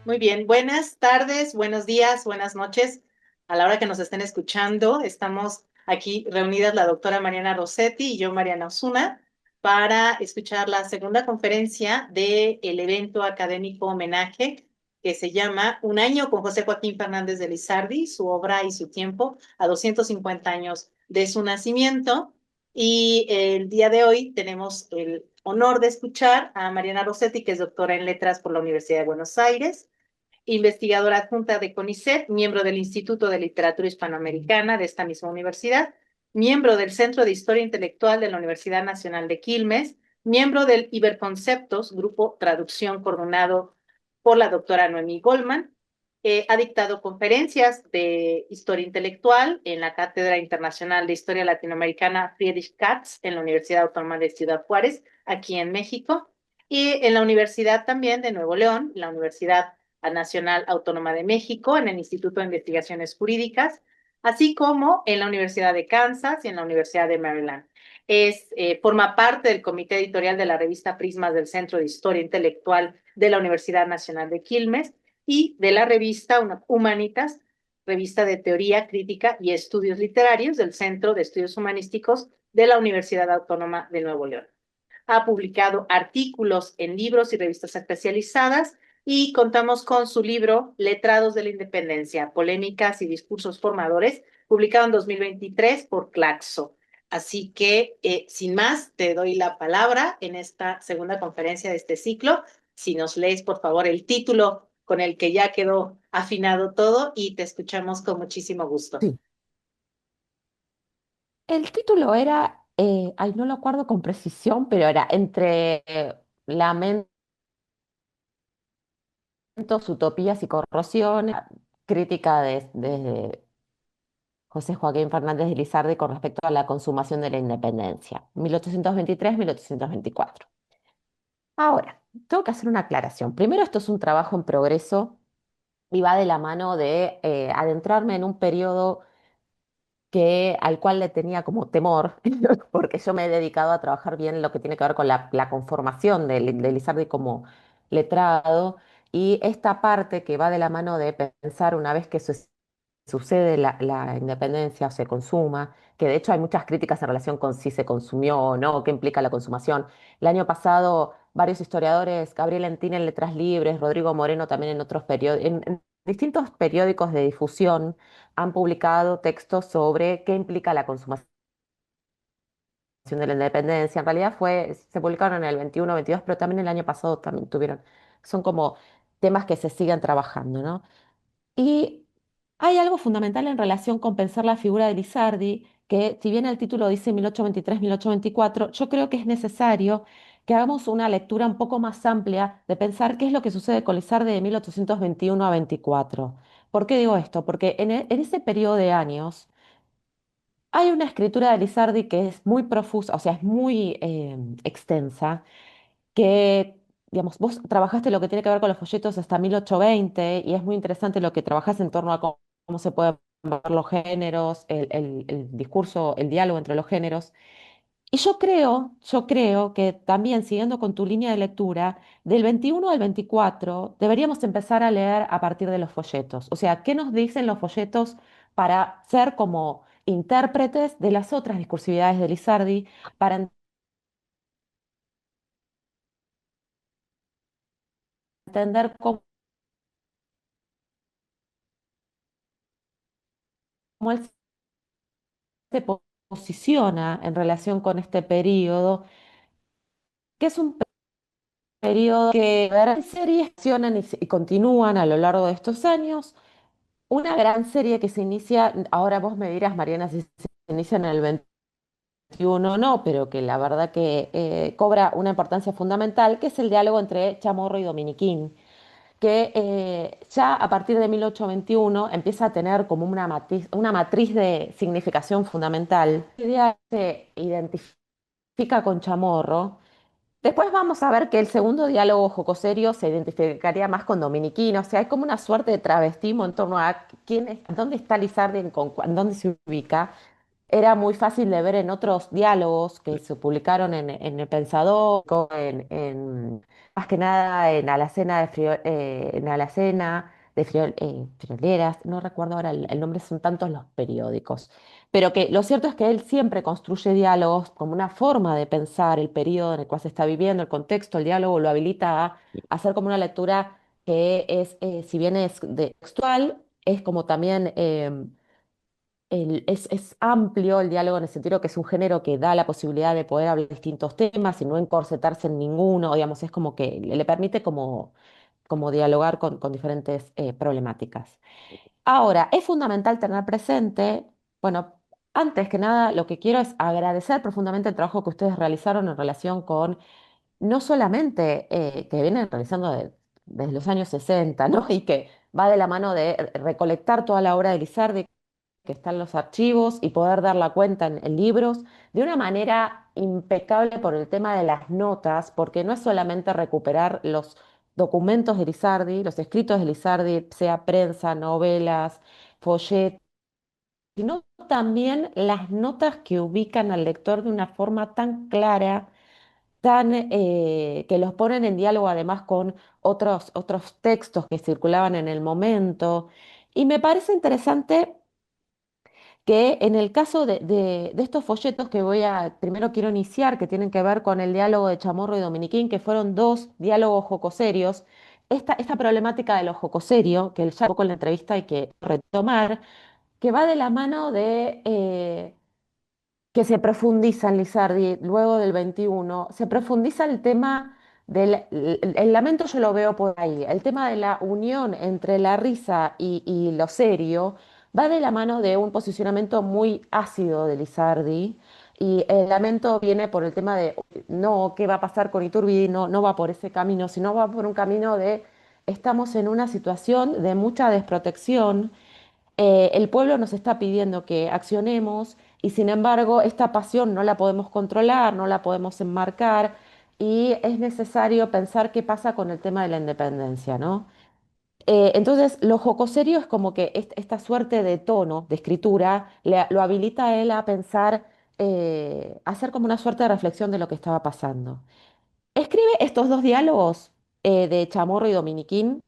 Muy bien, buenas tardes, buenos días, buenas noches. A la hora que nos estén escuchando, estamos aquí reunidas la doctora Mariana Rossetti y yo, Mariana Osuna, para escuchar la segunda conferencia del evento académico homenaje que se llama Un año con José Joaquín Fernández de Lizardi, su obra y su tiempo a 250 años de su nacimiento. Y el día de hoy tenemos el honor de escuchar a Mariana Rossetti, que es doctora en letras por la Universidad de Buenos Aires, investigadora adjunta de CONICET, miembro del Instituto de Literatura Hispanoamericana de esta misma universidad, miembro del Centro de Historia Intelectual de la Universidad Nacional de Quilmes, miembro del Iberconceptos, grupo traducción coordinado por la doctora Noemí Goldman. Ha dictado conferencias de historia intelectual en la Cátedra Internacional de Historia Latinoamericana Friedrich Katz en la Universidad Autónoma de Ciudad Juárez, aquí en México, y en la Universidad también de Nuevo León, la Universidad Nacional Autónoma de México, en el Instituto de Investigaciones Jurídicas, así como en la Universidad de Kansas y en la Universidad de Maryland. Forma parte del comité editorial de la revista Prismas del Centro de Historia Intelectual de la Universidad Nacional de Quilmes y de la revista Humanitas, revista de teoría, crítica y estudios literarios del Centro de Estudios Humanísticos de la Universidad Autónoma de Nuevo León. Ha publicado artículos en libros y revistas especializadas y contamos con su libro Letrados de la Independencia, Polémicas y Discursos Formadores, publicado en 2023 por Claxo. Así que, sin más, te doy la palabra en esta segunda conferencia de este ciclo. Si nos lees, por favor, el título con el que ya quedó afinado todo y te escuchamos con muchísimo gusto. Sí. El título era, ay, no lo acuerdo con precisión, pero era entre lamentos, utopías y corrosión, crítica de José Joaquín Fernández de Lizardi con respecto a la consumación de la independencia, 1823-1824. Ahora, tengo que hacer una aclaración. Primero, esto es un trabajo en progreso y va de la mano de adentrarme en un periodo al cual le tenía como temor, porque yo me he dedicado a trabajar bien lo que tiene que ver con la conformación de Lizardi como letrado, y esta parte que va de la mano de pensar una vez que sucede la independencia o se consuma, que de hecho hay muchas críticas en relación con si se consumió o no, qué implica la consumación. El año pasado varios historiadores, Gabriel Entín en Letras Libres, Rodrigo Moreno también en otros periódicos, en distintos periódicos de difusión, han publicado textos sobre qué implica la consumación de la independencia. En realidad se publicaron en el 21, 22, pero también el año pasado también tuvieron, son como temas que se siguen trabajando, ¿no? Y hay algo fundamental en relación con pensar la figura de Lizardi, que si bien el título dice 1823-1824, yo creo que es necesario que hagamos una lectura un poco más amplia de pensar qué es lo que sucede con Lizardi de 1821 a 24. ¿Por qué digo esto? Porque en ese periodo de años hay una escritura de Lizardi que es muy profusa, o sea, es muy extensa, que, digamos, vos trabajaste lo que tiene que ver con los folletos hasta 1820 y es muy interesante lo que trabajás en torno a cómo se pueden ver los géneros, el discurso, el diálogo entre los géneros. Y yo creo que también siguiendo con tu línea de lectura, del 21 al 24 deberíamos empezar a leer a partir de los folletos. O sea, ¿qué nos dicen los folletos para ser como intérpretes de las otras discursividades de Lizardi, para entender cómo él se posiciona en relación con este periodo, que es un periodo que varias series accionan y continúan a lo largo de estos años. Una gran serie que se inicia, ahora vos me dirás, Mariana, si se inicia en el 21 o no, pero que la verdad que cobra una importancia fundamental, que es el diálogo entre Chamorro y Dominiquín, que ya a partir de 1821 empieza a tener como una matriz de significación fundamental. La idea se identifica con Chamorro. Después vamos a ver que el segundo diálogo jocoserio se identificaría más con Dominiquino, o sea, hay como una suerte de travestismo en torno a dónde está Lizardi, en dónde se ubica. Era muy fácil de ver en otros diálogos que se publicaron en El Pensador, más que nada en Alacena en Alacena de Frioleras, no recuerdo ahora el nombre, son tantos los periódicos, pero que lo cierto es que él siempre construye diálogos como una forma de pensar el periodo en el cual se está viviendo, el contexto, el diálogo lo habilita a hacer como una lectura que es, si bien es textual, es como también es amplio el diálogo en el sentido que es un género que da la posibilidad de poder hablar de distintos temas y no encorsetarse en ninguno, digamos, es como que le permite como dialogar con diferentes problemáticas. Ahora, es fundamental tener presente, bueno, antes que nada, lo que quiero es agradecer profundamente el trabajo que ustedes realizaron en relación con no solamente que vienen realizando desde los años 60, ¿no? Y que va de la mano de recolectar toda la obra de Lizardi que están los archivos y poder dar la cuenta en libros de una manera impecable por el tema de las notas, porque no es solamente recuperar los documentos de Lizardi, los escritos de Lizardi, sea prensa, novelas, folletos, sino también las notas que ubican al lector de una forma tan clara, que los ponen en diálogo además con otros textos que circulaban en el momento. Y me parece interesante que en el caso de estos folletos que primero quiero iniciar, que tienen que ver con el diálogo de Chamorro y Dominiquín, que fueron dos diálogos jocoserios, esta problemática de lo jocoserio, que ya un poco en la entrevista hay que retomar, que va de la mano de que se profundiza en Lizardi luego del 21, se profundiza el tema el lamento yo lo veo por ahí, el tema de la unión entre la risa y lo serio va de la mano de un posicionamiento muy ácido de Lizardi y el lamento viene por el tema de no, ¿qué va a pasar con Iturbide? No, no va por ese camino, sino va por un camino de estamos en una situación de mucha desprotección, el pueblo nos está pidiendo que accionemos y sin embargo esta pasión no la podemos controlar, no la podemos enmarcar y es necesario pensar qué pasa con el tema de la independencia, ¿no? Entonces, lo jocoserio es como que esta suerte de tono, de escritura, lo habilita a él a pensar, hacer como una suerte de reflexión de lo que estaba pasando. Escribe estos dos diálogos de Chamorro y Dominiquín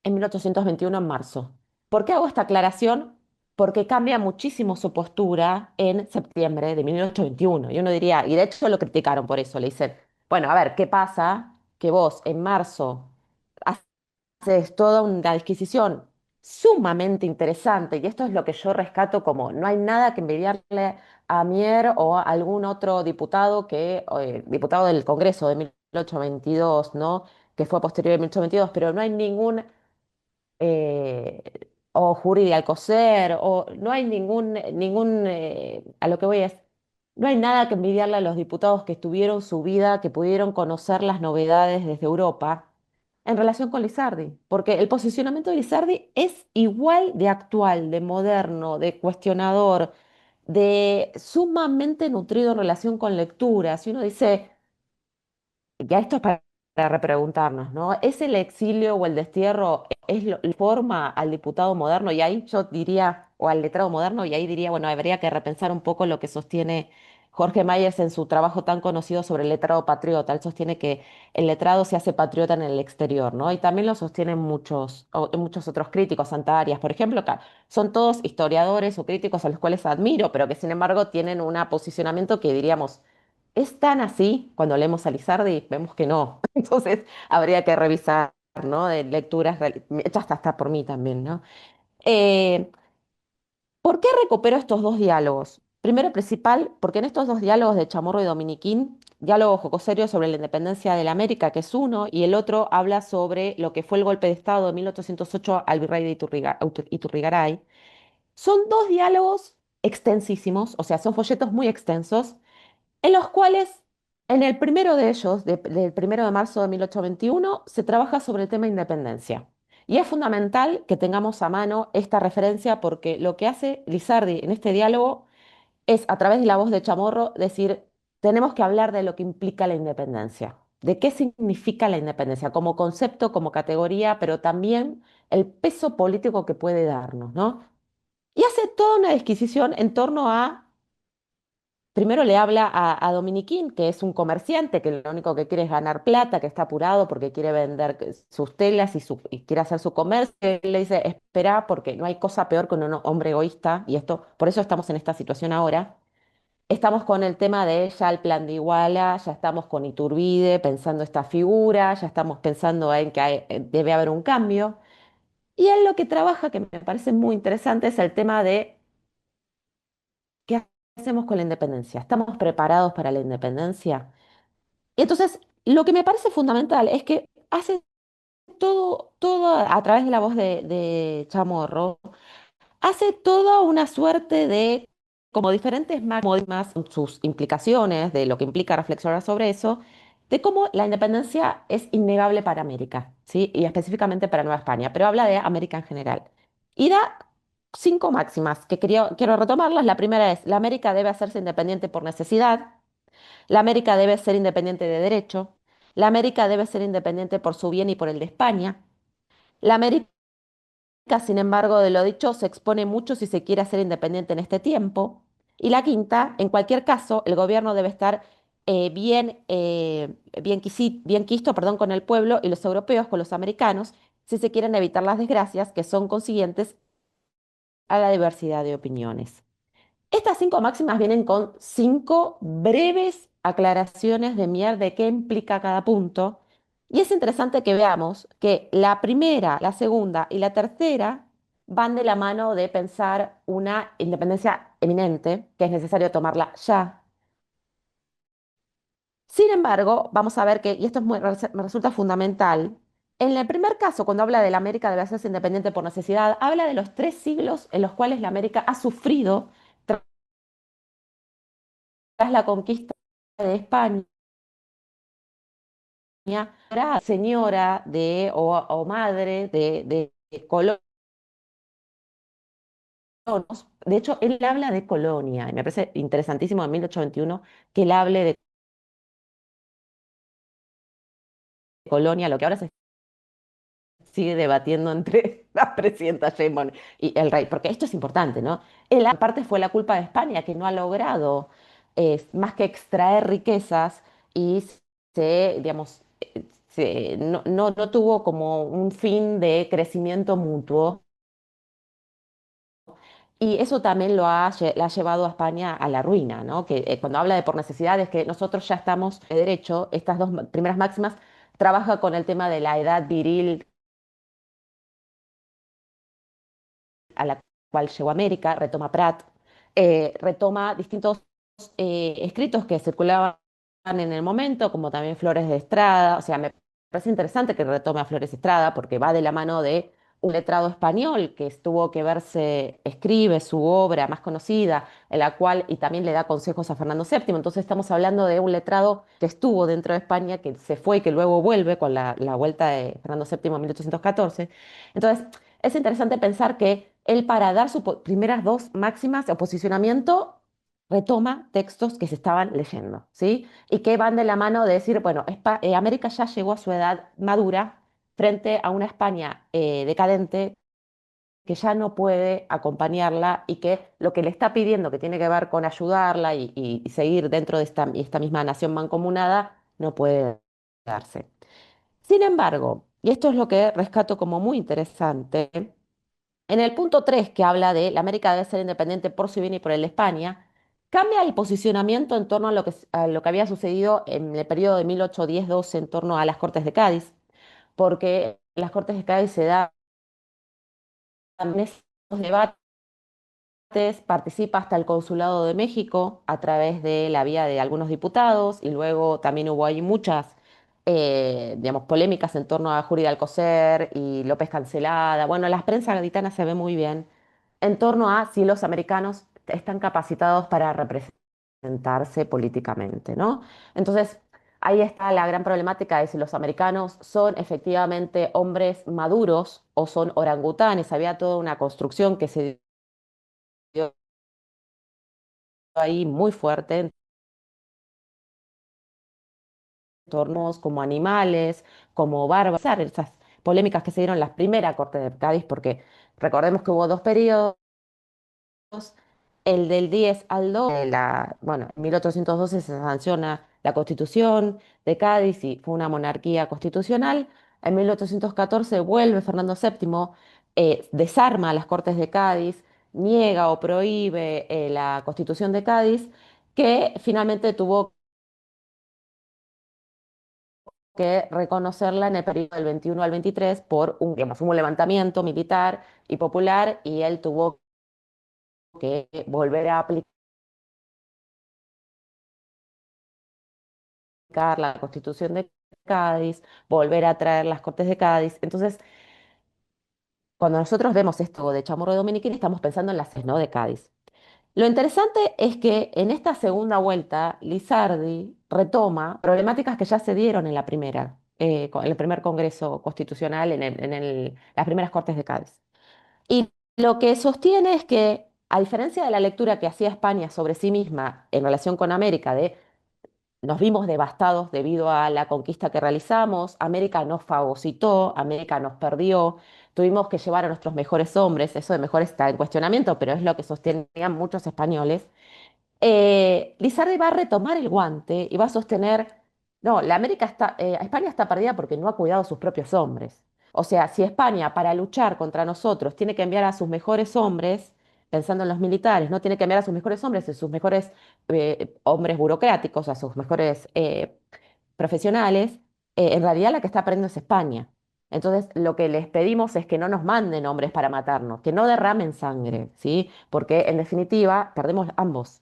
en 1821 en marzo. ¿Por qué hago esta aclaración? Porque cambia muchísimo su postura en septiembre de 1821. Y uno diría, y de hecho lo criticaron por eso, le dicen, bueno, a ver, ¿qué pasa? Que vos en marzo haces toda una disquisición sumamente interesante, y esto es lo que yo rescato como, no hay nada que envidiarle a Mier o a algún otro diputado diputado del Congreso de 1822, ¿no? Que fue posterior a 1822, pero no hay eh, o Jury de Alcocer, o no hay a lo que voy es, no hay nada que envidiarle a los diputados que estuvieron su vida, que pudieron conocer las novedades desde Europa en relación con Lizardi, porque el posicionamiento de Lizardi es igual de actual, de moderno, de cuestionador, de sumamente nutrido en relación con lecturas. Y uno dice, ya esto es para repreguntarnos, ¿no? ¿Es el exilio o el destierro, forma al diputado moderno? Y ahí yo diría, o al letrado moderno, y ahí diría, bueno, habría que repensar un poco lo que sostiene Jorge Myers en su trabajo tan conocido sobre el letrado patriota. Él sostiene que el letrado se hace patriota en el exterior, ¿no? Y también lo sostienen muchos otros críticos, Santa Arias, por ejemplo, que son todos historiadores o críticos a los cuales admiro, pero que sin embargo tienen un posicionamiento que diríamos ¿es tan así? Cuando leemos a Lizardi, vemos que no. Entonces, habría que revisar, ¿no? De lecturas hechas hasta por mí también, ¿no? Eh, ¿Por qué recupero estos dos diálogos? Primero, principal, porque en estos dos diálogos de Chamorro y Dominiquín, diálogo jocoserio sobre la independencia de la América, que es uno, y el otro habla sobre lo que fue el golpe de Estado de 1808 al virrey de Iturrigaray. Son dos diálogos extensísimos, o sea, son folletos muy extensos en los cuales, en el primero de ellos, del 1 de marzo de 1821, se trabaja sobre el tema independencia. Y es fundamental que tengamos a mano esta referencia porque lo que hace Lizardi en este diálogo es, a través de la voz de Chamorro, decir, tenemos que hablar de lo que implica la independencia, de qué significa la independencia como concepto, como categoría, pero también el peso político que puede darnos, ¿no? Y hace toda una disquisición en torno a primero le habla a Dominiquín, que es un comerciante, que lo único que quiere es ganar plata, que está apurado porque quiere vender sus telas y quiere hacer su comercio. Él le dice, espera, porque no hay cosa peor que un hombre egoísta, y esto, por eso estamos en esta situación ahora. Estamos con el tema de ya el plan de Iguala, ya estamos con Iturbide pensando esta figura, ya estamos pensando en que debe haber un cambio. Y él lo que trabaja, que me parece muy interesante, es el tema de qué hacemos con la independencia. ¿Estamos preparados para la independencia? Y entonces, lo que me parece fundamental es que hace todo a través de la voz de Chamorro, hace toda una suerte de, como diferentes máximas, sus implicaciones, de lo que implica reflexionar sobre eso, de cómo la independencia es innegable para América, ¿sí? Y específicamente para Nueva España, pero habla de América en general. Y da 5 máximas que quiero retomarlas. La primera es, la América debe hacerse independiente por necesidad, la América debe ser independiente de derecho, la América debe ser independiente por su bien y por el de España, la América, sin embargo, de lo dicho, se expone mucho si se quiere hacer independiente en este tiempo. Y la quinta, en cualquier caso, el gobierno debe estar bien quisto, perdón, con el pueblo y los europeos, con los americanos, si se quieren evitar las desgracias que son consiguientes a la diversidad de opiniones. Estas 5 máximas vienen con 5 breves aclaraciones de Mier de qué implica cada punto. Y es interesante que veamos que la primera, la segunda y la tercera van de la mano de pensar una independencia eminente, que es necesario tomarla ya. Sin embargo, vamos a ver que, y esto me resulta fundamental, en el primer caso, cuando habla de la América debe hacerse independiente por necesidad, habla de los 3 siglos en los cuales la América ha sufrido tras la conquista de España, era señora o madre de colonos. De hecho, él habla de colonia, y me parece interesantísimo en 1821 que él hable de colonia, lo que ahora se sigue debatiendo entre la presidenta Sheinbaum y el rey, porque esto es importante, ¿no? Él, aparte, fue la culpa de España, que no ha logrado más que extraer riquezas y digamos, no tuvo como un fin de crecimiento mutuo. Y eso también la ha llevado a España a la ruina, ¿no? Que cuando habla de por necesidad es que nosotros ya estamos de derecho, estas dos primeras máximas, trabaja con el tema de la edad viril a la cual llegó América, retoma Prat, retoma distintos escritos que circulaban en el momento, como también Flores de Estrada. O sea, me parece interesante que retome a Flores de Estrada porque va de la mano de un letrado español que estuvo que verse, escribe su obra más conocida, en la cual, y también le da consejos a Fernando VII. Entonces estamos hablando de un letrado que estuvo dentro de España, que se fue y que luego vuelve con la vuelta de Fernando VII en 1814. Entonces, es interesante pensar que él, para dar sus primeras 2 máximas o posicionamiento, retoma textos que se estaban leyendo, ¿sí? Y que van de la mano de decir, bueno, América ya llegó a su edad madura frente a una España decadente que ya no puede acompañarla y que lo que le está pidiendo, que tiene que ver con ayudarla y seguir dentro de esta misma nación mancomunada, no puede darse. Sin embargo, y esto es lo que rescato como muy interesante, en el punto 3 que habla de la América debe ser independiente por su bien y por el de España, cambia el posicionamiento en torno a lo que había sucedido en el periodo de 1810-12 en torno a las Cortes de Cádiz, porque en las Cortes de Cádiz se dan esos debates, participa hasta el Consulado de México a través de la vía de algunos diputados, y luego también hubo ahí muchas, digamos, polémicas en torno a Jury de Alcocer y López Cancelada. Bueno, la prensa gaditana se ve muy bien en torno a si los americanos están capacitados para representarse políticamente, ¿no? Entonces, ahí está la gran problemática de si los americanos son efectivamente hombres maduros o son orangutanes. Había toda una construcción que se dio ahí muy fuerte en tornos como animales, como bárbaros, esas polémicas que se dieron en la primera Corte de Cádiz, porque recordemos que hubo 2 periodos. el del 10 al 12, bueno, en 1812 se sanciona la Constitución de Cádiz y fue una monarquía constitucional. En 1814 vuelve Fernando VII, desarma las Cortes de Cádiz, niega o prohíbe la Constitución de Cádiz, que finalmente tuvo que reconocerla en el periodo del 21 al 23 por un, digamos, un levantamiento militar y popular, y él tuvo que volver a aplicar la Constitución de Cádiz, volver a traer las Cortes de Cádiz. Entonces, cuando nosotros vemos esto de Chamorro de Dominiquín, estamos pensando en las ¿no? de Cádiz. Lo interesante es que en esta segunda vuelta, Lizardi retoma problemáticas que ya se dieron en la primera, en el primer Congreso Constitucional, las primeras Cortes de Cádiz. Y lo que sostiene es que, a diferencia de la lectura que hacía España sobre sí misma en relación con América, de nos vimos devastados debido a la conquista que realizamos, América nos fagocitó, América nos perdió, tuvimos que llevar a nuestros mejores hombres, eso de mejores está en cuestionamiento, pero es lo que sostenían muchos españoles. Lizardi va a retomar el guante y va a sostener, no, España está perdida porque no ha cuidado a sus propios hombres. O sea, si España para luchar contra nosotros tiene que enviar a sus mejores hombres, pensando en los militares, no tiene que enviar a sus mejores hombres, a sus mejores hombres burocráticos, a sus mejores profesionales, en realidad la que está perdiendo es España. Entonces, lo que les pedimos es que no nos manden hombres para matarnos, que no derramen sangre, ¿sí? Porque en definitiva perdemos ambos.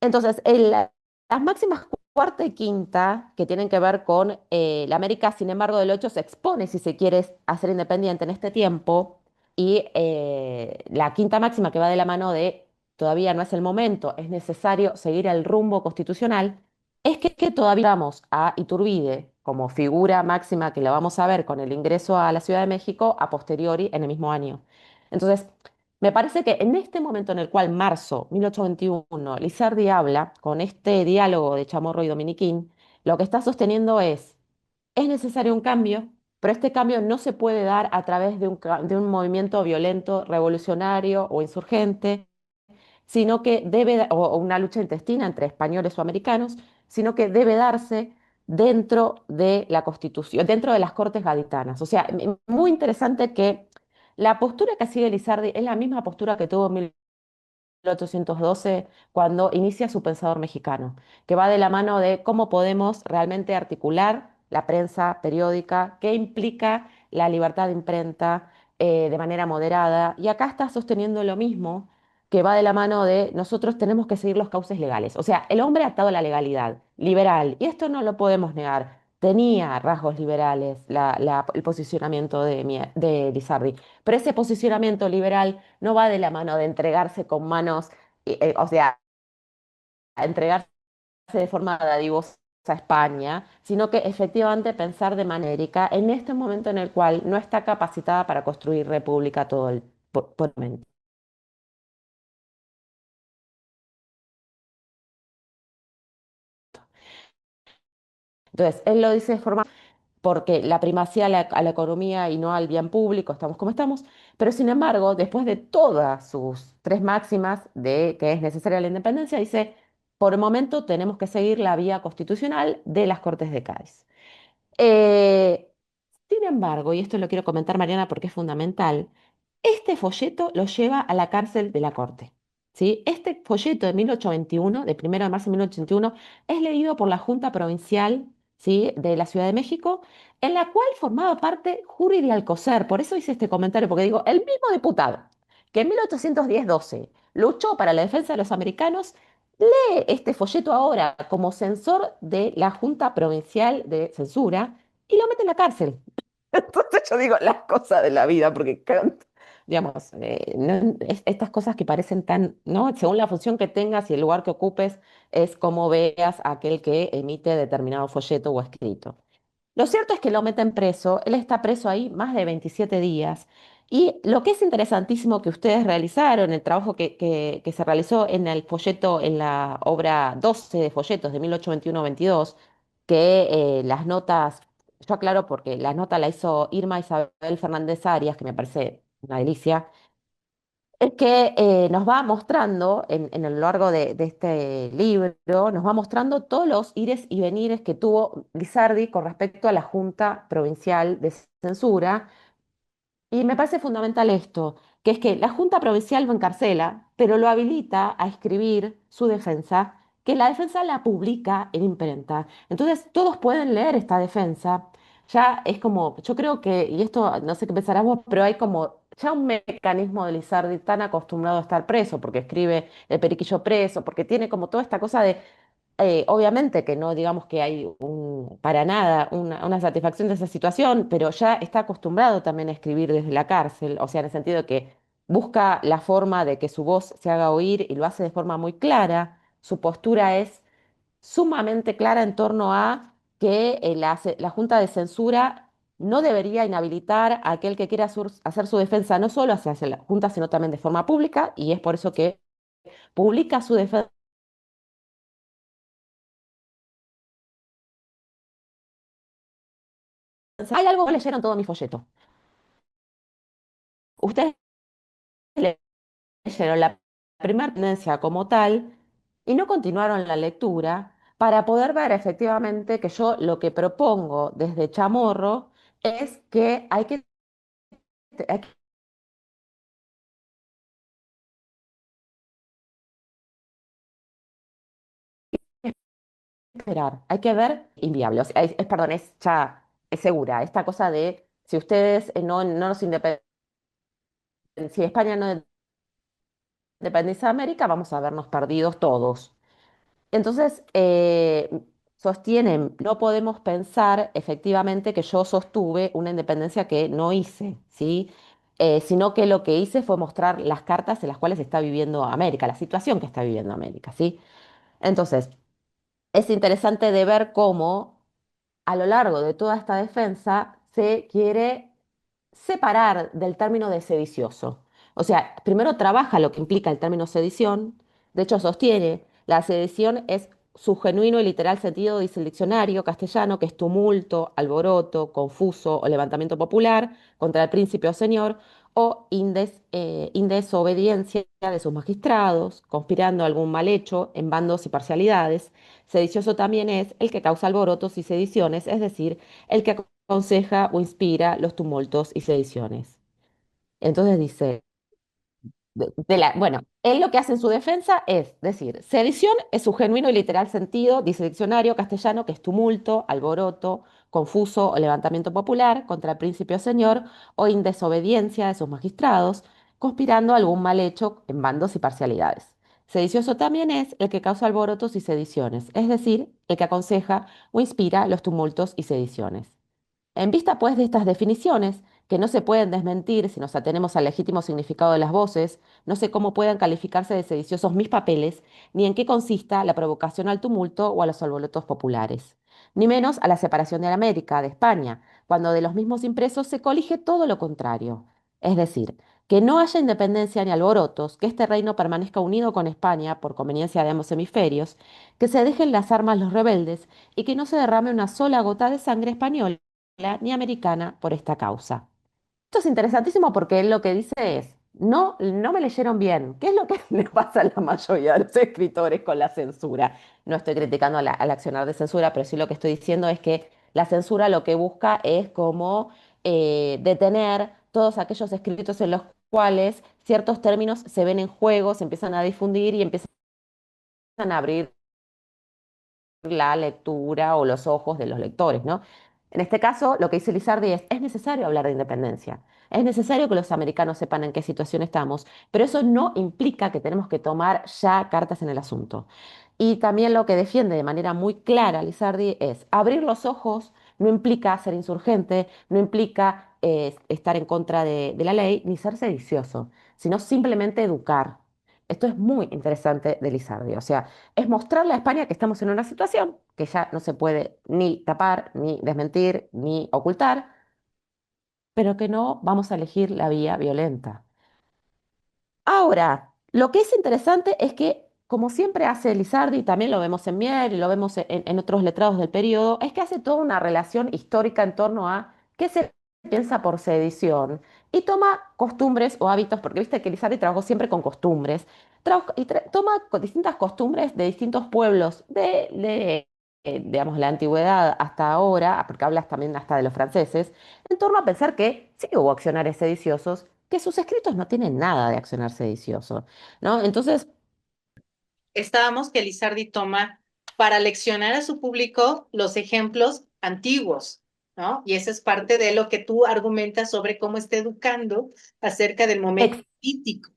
Entonces, las máximas cuarta y quinta, que tienen que ver con la América, sin embargo, del 8 se expone, si se quiere, a ser independiente en este tiempo, y la quinta máxima que va de la mano de todavía no es el momento, es necesario seguir el rumbo constitucional, es que todavía vamos a Iturbide como figura máxima que la vamos a ver con el ingreso a la Ciudad de México a posteriori en el mismo año. Entonces, me parece que en este momento en el cual marzo 1821 Lizardi habla con este diálogo de Chamorro y Dominiquín, lo que está sosteniendo es necesario un cambio, pero este cambio no se puede dar a través de un movimiento violento, revolucionario o insurgente, sino que o una lucha intestina entre españoles o americanos, sino que debe darse dentro de la Constitución, dentro de las Cortes Gaditanas. O sea, muy interesante que la postura que sigue Lizardi es la misma postura que tuvo en 1812 cuando inicia su pensador mexicano, que va de la mano de cómo podemos realmente articular la prensa periódica, qué implica la libertad de imprenta de manera moderada. Y acá está sosteniendo lo mismo, que va de la mano de nosotros tenemos que seguir los cauces legales. O sea, el hombre atado a la legalidad, liberal, y esto no lo podemos negar. Tenía rasgos liberales el posicionamiento de Lizardi, pero ese posicionamiento liberal no va de la mano de entregarse con manos, o sea, entregarse de forma dadivosa a España, sino que efectivamente pensar de manera en este momento en el cual no está capacitada para construir república todo el momento. Entonces, él lo dice de forma porque la primacía a la economía y no al bien público, estamos como estamos, pero sin embargo, después de todas sus tres máximas de que es necesaria la independencia, dice, por el momento tenemos que seguir la vía constitucional de las Cortes de Cádiz. Eh, Sin embargo, y esto lo quiero comentar, Mariana, porque es fundamental, este folleto lo lleva a la cárcel de la Corte. ¿Sí? Este folleto de 1821, de 1 de marzo de 1821, es leído por la Junta Provincial, ¿sí? de la Ciudad de México, en la cual formaba parte Juri de Alcocer. Por eso hice este comentario, porque digo, el mismo diputado que en 1810-12 luchó para la defensa de los americanos, lee este folleto ahora como censor de la Junta Provincial de Censura y lo mete en la cárcel. Entonces yo digo, las cosas de la vida, porque, digamos, estas cosas que parecen tan, ¿no? Según la función que tengas y el lugar que ocupes, es como veas a aquel que emite determinado folleto o escrito. Lo cierto es que lo meten preso, él está preso ahí más de 27 días. Y lo que es interesantísimo que ustedes realizaron, el trabajo que se realizó en el folleto, en la obra 12 de folletos de 1821-22, que las notas, yo aclaro porque la nota la hizo Irma Isabel Fernández Arias, que me parece una delicia, Es que nos va mostrando en a lo largo de este libro, nos va mostrando todos los ires y venires que tuvo Lizardi con respecto a la Junta Provincial de Censura. Y me parece fundamental esto, que es que la Junta Provincial lo encarcela, pero lo habilita a escribir su defensa, que la defensa la publica en imprenta. Entonces, todos pueden leer esta defensa. Ya es como, yo creo que, y esto no sé qué pensarás vos, pero hay como ya un mecanismo de Lizardi tan acostumbrado a estar preso, porque escribe El Periquillo preso, porque tiene como toda esta cosa de obviamente que no digamos que hay para nada una satisfacción de esa situación, pero ya está acostumbrado también a escribir desde la cárcel, o sea, en el sentido de que busca la forma de que su voz se haga oír y lo hace de forma muy clara. Su postura es sumamente clara en torno a que la Junta de Censura no debería inhabilitar a aquel que quiera hacer su defensa, no solo hacia la Junta, sino también de forma pública, y es por eso que publica su defensa. Hay algo que leyeron todo mi folleto. Ustedes leyeron la primera tendencia como tal y no continuaron la lectura para poder ver efectivamente que yo lo que propongo desde Chamorro es que hay que esperar, hay que ver inviable. O sea, perdón, ya es segura. Esta cosa de si ustedes no nos independiza, si España no independiza de América, vamos a vernos perdidos todos. Entonces, sostienen, no podemos pensar efectivamente que yo sostuve una independencia que no hice, ¿sí? Sino que lo que hice fue mostrar las cartas en las cuales está viviendo América, la situación que está viviendo América, ¿sí? Entonces, es interesante de ver cómo a lo largo de toda esta defensa se quiere separar del término de sedicioso. O sea, primero trabaja lo que implica el término sedición, de hecho sostiene, la sedición es su genuino y literal sentido, dice el diccionario castellano, que es tumulto, alboroto, confuso o levantamiento popular contra el príncipe o señor, o indesobediencia de sus magistrados, conspirando algún mal hecho en bandos y parcialidades. Sedicioso también es el que causa alborotos y sediciones, es decir, el que aconseja o inspira los tumultos y sediciones. Entonces dice, bueno, él lo que hace en su defensa es decir, sedición es su genuino y literal sentido, dice el diccionario castellano, que es tumulto, alboroto, confuso o levantamiento popular contra el príncipe o señor o indesobediencia de sus magistrados, conspirando algún mal hecho en bandos y parcialidades. Sedicioso también es el que causa alborotos y sediciones, es decir, el que aconseja o inspira los tumultos y sediciones. En vista, pues, de estas definiciones, que no se pueden desmentir si nos atenemos al legítimo significado de las voces, no sé cómo puedan calificarse de sediciosos mis papeles, ni en qué consista la provocación al tumulto o a los alborotos populares, ni menos a la separación de América, de España, cuando de los mismos impresos se colige todo lo contrario. Es decir, que no haya independencia ni alborotos, que este reino permanezca unido con España por conveniencia de ambos hemisferios, que se dejen las armas los rebeldes y que no se derrame una sola gota de sangre española ni americana por esta causa. Esto es interesantísimo porque él lo que dice es, no me leyeron bien. ¿Qué es lo que le pasa a la mayoría de los escritores con la censura? No estoy criticando al accionar de censura, pero sí lo que estoy diciendo es que la censura lo que busca es como detener todos aquellos escritos en los cuales ciertos términos se ven en juego, se empiezan a difundir y empiezan a abrir la lectura o los ojos de los lectores, ¿no? En este caso, lo que dice Lizardi es necesario hablar de independencia, es necesario que los americanos sepan en qué situación estamos, pero eso no implica que tenemos que tomar ya cartas en el asunto. Y también lo que defiende de manera muy clara Lizardi es abrir los ojos no implica ser insurgente, no implica estar en contra de la ley ni ser sedicioso, sino simplemente educar. Esto es muy interesante de Lizardi, o sea, es mostrarle a España que estamos en una situación que ya no se puede ni tapar, ni desmentir, ni ocultar, pero que no vamos a elegir la vía violenta. Ahora, lo que es interesante es que, como siempre hace Lizardi, y también lo vemos en Mier y lo vemos en otros letrados del periodo, es que hace toda una relación histórica en torno a qué se piensa por sedición, y toma costumbres o hábitos, porque viste que Lizardi trabajó siempre con costumbres, toma distintas costumbres de distintos pueblos digamos, la antigüedad hasta ahora, porque hablas también hasta de los franceses, en torno a pensar que sí hubo accionarios sediciosos, que sus escritos no tienen nada de accionar sedicioso, ¿no? Entonces, Estábamos que Lizardi toma para leccionar a su público los ejemplos antiguos, ¿no? Y esa es parte de lo que tú argumentas sobre cómo está educando acerca del momento crítico.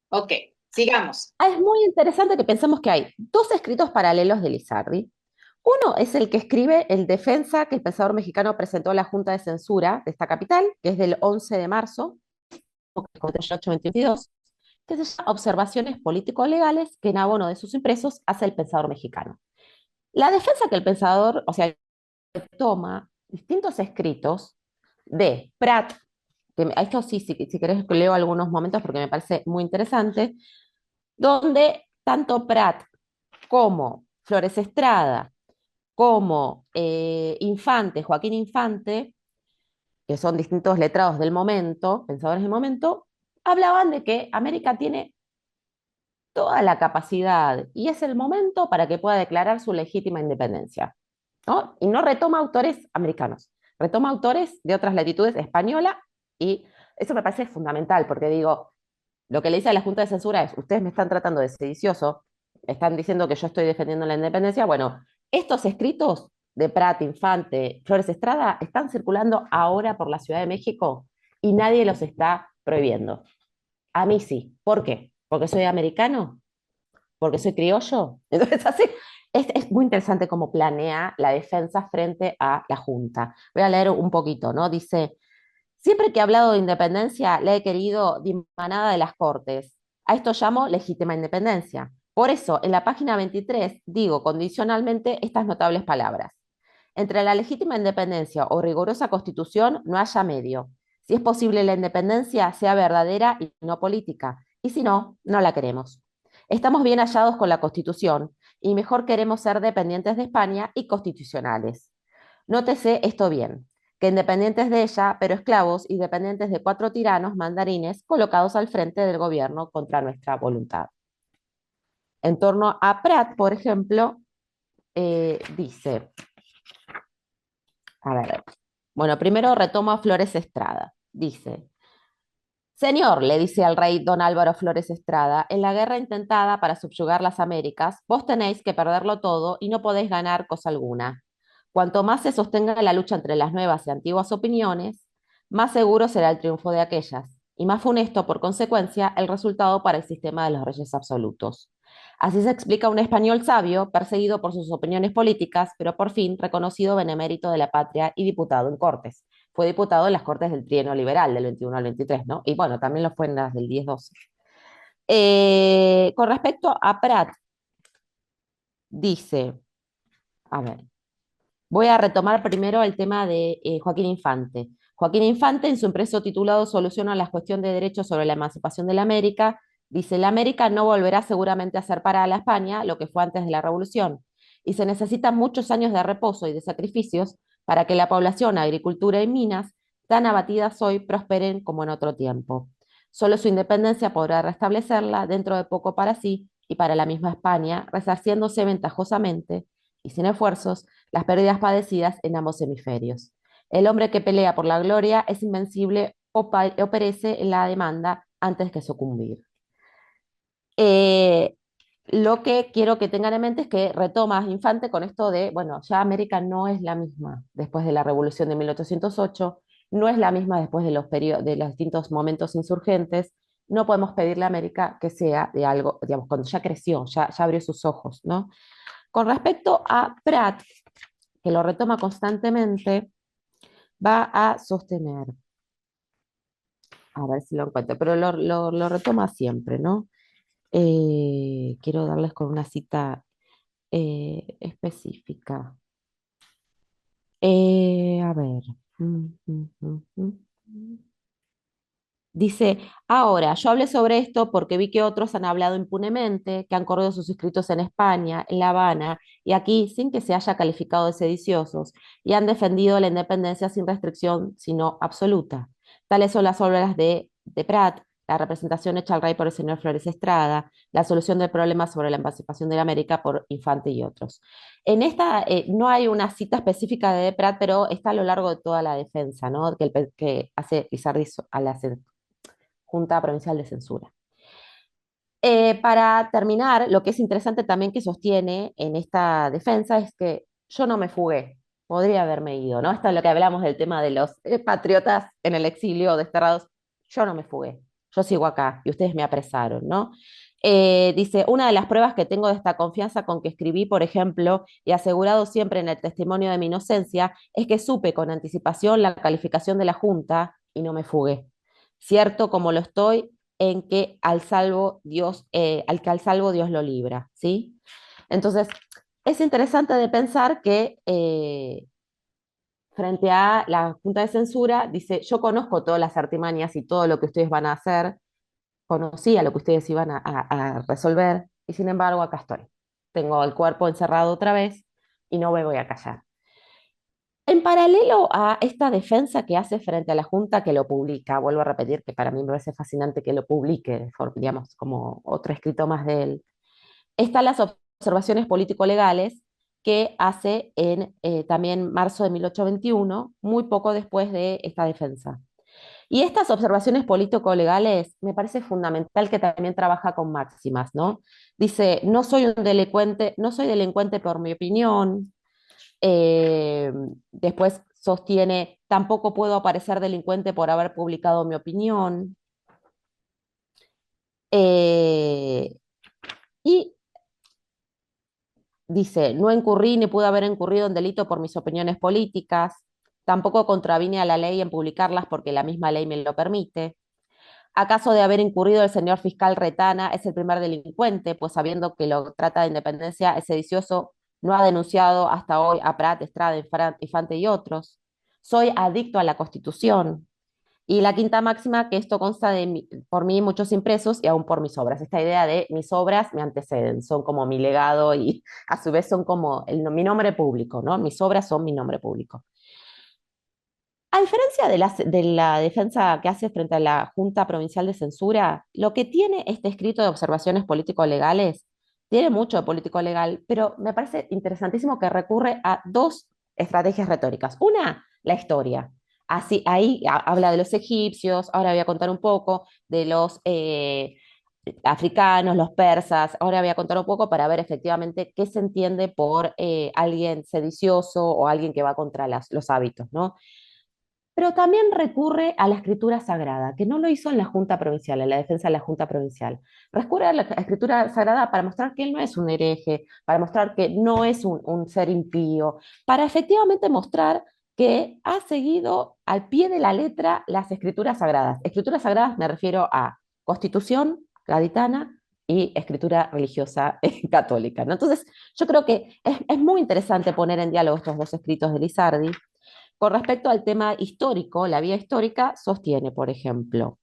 Ok, sigamos. es muy interesante que pensemos que hay dos escritos paralelos de Lizardi. Uno es el que escribe el defensa que el pensador mexicano presentó a la Junta de Censura de esta capital, que es del 11 de marzo, contra 822, que se llama Observaciones político-legales que en abono de sus impresos hace el pensador mexicano. La defensa que el pensador, o sea, toma distintos escritos de Prat, que a esto sí, si querés leo algunos momentos porque me parece muy interesante, donde tanto Prat como Flores Estrada, como Infante, Joaquín Infante, que son distintos letrados del momento, pensadores del momento, hablaban de que América tiene toda la capacidad y es el momento para que pueda declarar su legítima independencia, ¿no? Y no retoma autores americanos, retoma autores de otras latitudes, española, y eso me parece fundamental, porque digo, lo que le dice a la Junta de Censura es, ustedes me están tratando de sedicioso, están diciendo que yo estoy defendiendo la independencia. Bueno, estos escritos de Prat, Infante, Flores Estrada, están circulando ahora por la Ciudad de México y nadie los está prohibiendo. A mí sí. ¿Por qué? Porque soy americano, porque soy criollo. Entonces, así, es muy interesante cómo planea la defensa frente a la Junta. Voy a leer un poquito, ¿no? Dice, siempre que he hablado de independencia, le he querido dimanada de las Cortes. A esto llamo legítima independencia. Por eso, en la página 23 digo condicionalmente estas notables palabras. Entre la legítima independencia o rigurosa constitución no haya medio. Si es posible la independencia, sea verdadera y no política. Y si no, no la queremos. Estamos bien hallados con la constitución y mejor queremos ser dependientes de España y constitucionales. Nótese esto bien, que independientes de ella, pero esclavos y dependientes de cuatro tiranos mandarines colocados al frente del gobierno contra nuestra voluntad. En torno a Prat, por ejemplo, dice, a ver, bueno, primero retomo a Flores Estrada. Dice, señor, le dice al rey don Álvaro Flores Estrada, en la guerra intentada para subyugar las Américas, vos tenéis que perderlo todo y no podéis ganar cosa alguna. Cuanto más se sostenga la lucha entre las nuevas y antiguas opiniones, más seguro será el triunfo de aquellas, y más funesto, por consecuencia, el resultado para el sistema de los reyes absolutos. Así se explica un español sabio, perseguido por sus opiniones políticas, pero por fin reconocido benemérito de la patria y diputado en Cortes. Fue diputado en las Cortes del Trienio Liberal, del 21 al 23, ¿no? Y bueno, también lo fue en las del 10-12. Con respecto a Prat, dice, a ver, voy a retomar primero el tema de Joaquín Infante. Joaquín Infante, en su impreso titulado Solución a la cuestión de derechos sobre la emancipación de la América, dice, la América no volverá seguramente a ser para la España lo que fue antes de la Revolución, y se necesitan muchos años de reposo y de sacrificios para que la población, agricultura y minas, tan abatidas hoy, prosperen como en otro tiempo. Solo su independencia podrá restablecerla dentro de poco para sí y para la misma España, resarciéndose ventajosamente y sin esfuerzos las pérdidas padecidas en ambos hemisferios. El hombre que pelea por la gloria es invencible o perece en la demanda antes que sucumbir. Eh, lo que quiero que tengan en mente es que retomas Infante con esto de, bueno, ya América no es la misma después de la Revolución de 1808, no es la misma después de de los distintos momentos insurgentes, no podemos pedirle a América que sea de algo, digamos, cuando ya creció, ya abrió sus ojos, ¿no? Con respecto a Pratt, que lo retoma constantemente, va a sostener, a ver si lo encuentro, pero lo retoma siempre, ¿no? Quiero darles con una cita específica. A ver. Dice, ahora, yo hablé sobre esto porque vi que otros han hablado impunemente, que han corrido sus escritos en España, en La Habana y aquí sin que se haya calificado de sediciosos, y han defendido la independencia sin restricción, sino absoluta. Tales son las obras de Prat, la representación hecha al rey por el señor Flores Estrada, la solución del problema sobre la emancipación de la América por Infante y otros. En esta no hay una cita específica de Prat, pero está a lo largo de toda la defensa, ¿no? Que hace Lizardi a la Junta Provincial de Censura. Para terminar, lo que es interesante también que sostiene en esta defensa es que yo no me fugué, podría haberme ido, ¿no? Esto es lo que hablamos del tema de los patriotas en el exilio, desterrados. Yo no me fugué, yo sigo acá y ustedes me apresaron, ¿no? Dice, una de las pruebas que tengo de esta confianza con que escribí, por ejemplo, y asegurado siempre en el testimonio de mi inocencia, es que supe con anticipación la calificación de la Junta y no me fugué. Cierto como lo estoy en que al salvo Dios, al que al salvo Dios lo libra, ¿sí? Entonces, es interesante de pensar que frente a la Junta de Censura, dice, yo conozco todas las artimañas y todo lo que ustedes van a hacer, conocía lo que ustedes iban a resolver, y sin embargo, acá estoy. Tengo el cuerpo encerrado otra vez y no me voy a callar. En paralelo a esta defensa que hace frente a la Junta que lo publica, vuelvo a repetir que para mí me parece fascinante que lo publique, digamos, como otro escrito más de él, están las observaciones político-legales que hace en también marzo de 1821, muy poco después de esta defensa. Y estas observaciones político-legales me parece fundamental que también trabaja con máximas, ¿no? Dice, no soy un delincuente, no soy delincuente por mi opinión, eh, después sostiene, tampoco puedo aparecer delincuente por haber publicado mi opinión. Eh, y dice, no incurrí ni pude haber incurrido en delito por mis opiniones políticas. Tampoco contravine a la ley en publicarlas porque la misma ley me lo permite. ¿Acaso de haber incurrido el señor fiscal Retana es el primer delincuente? Pues sabiendo que lo trata de independencia, es sedicioso, no ha denunciado hasta hoy a Prat, Estrada, Infante y otros. Soy adicto a la Constitución. Y la quinta máxima, que esto consta de por mí muchos impresos y aún por mis obras. Esta idea de mis obras me anteceden, son como mi legado y a su vez son como mi nombre público, ¿no? Mis obras son mi nombre público. A diferencia de la defensa que hace frente a la Junta Provincial de Censura, lo que tiene este escrito de observaciones político-legales, tiene mucho de político-legal, pero me parece interesantísimo que recurre a dos estrategias retóricas. Una, la historia. Así, ahí habla de los egipcios, ahora voy a contar un poco de los africanos, los persas, ahora voy a contar un poco para ver efectivamente qué se entiende por alguien sedicioso o alguien que va contra los hábitos, ¿no? Pero también recurre a la escritura sagrada, que no lo hizo en la Junta Provincial, en la defensa de la Junta Provincial. Recurre a la escritura sagrada para mostrar que él no es un hereje, para mostrar que no es un ser impío, para efectivamente mostrar que ha seguido al pie de la letra las escrituras sagradas. Escrituras sagradas me refiero a Constitución gaditana y escritura religiosa católica, ¿no? Entonces, yo creo que es muy interesante poner en diálogo estos dos escritos de Lizardi. Con respecto al tema histórico, la vía histórica sostiene, por ejemplo,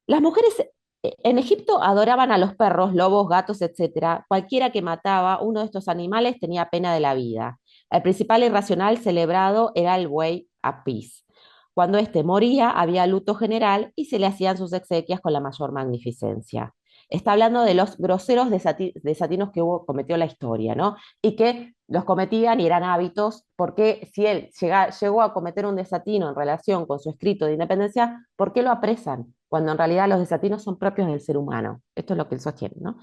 las mujeres en Egipto adoraban a los perros, lobos, gatos, etcétera. Cualquiera que mataba uno de estos animales tenía pena de la vida. El principal irracional celebrado era el buey apis. Cuando éste moría, había luto general y se le hacían sus exequias con la mayor magnificencia. Está hablando de los groseros desatinos que cometió la historia, ¿no? Y que los cometían y eran hábitos, porque si él llegó a cometer un desatino en relación con su escrito de independencia, ¿por qué lo apresan? Cuando en realidad los desatinos son propios del ser humano. Esto es lo que él sostiene, ¿no?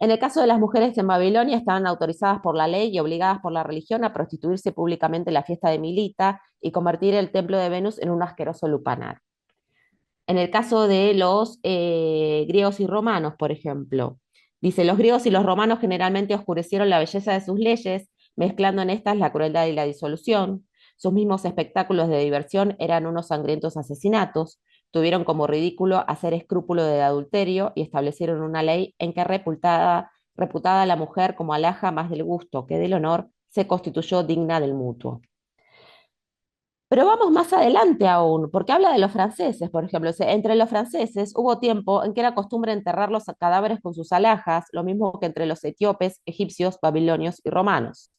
En el caso de las mujeres en Babilonia, estaban autorizadas por la ley y obligadas por la religión a prostituirse públicamente en la fiesta de Milita y convertir el templo de Venus en un asqueroso lupanar. En el caso de los griegos y romanos, por ejemplo, dice, los griegos y los romanos generalmente oscurecieron la belleza de sus leyes, mezclando en estas la crueldad y la disolución. Sus mismos espectáculos de diversión eran unos sangrientos asesinatos. Tuvieron como ridículo hacer escrúpulo de adulterio y establecieron una ley en que reputada la mujer como alhaja más del gusto que del honor, se constituyó digna del mutuo. Pero vamos más adelante aún, porque habla de los franceses, por ejemplo. Entre los franceses hubo tiempo en que era costumbre enterrar los cadáveres con sus alhajas, lo mismo que entre los etíopes, egipcios, babilonios y romanos.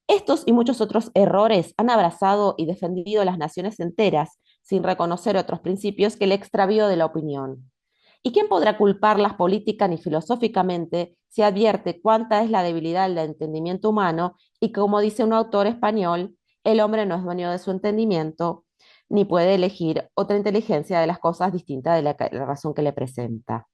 Estos y muchos otros errores han abrazado y defendido las naciones enteras, sin reconocer otros principios que el extravío de la opinión. ¿Y quién podrá culparlas política ni filosóficamente si advierte cuánta es la debilidad del entendimiento humano y como dice un autor español, el hombre no es dueño de su entendimiento ni puede elegir otra inteligencia de las cosas distinta de la razón que le presenta?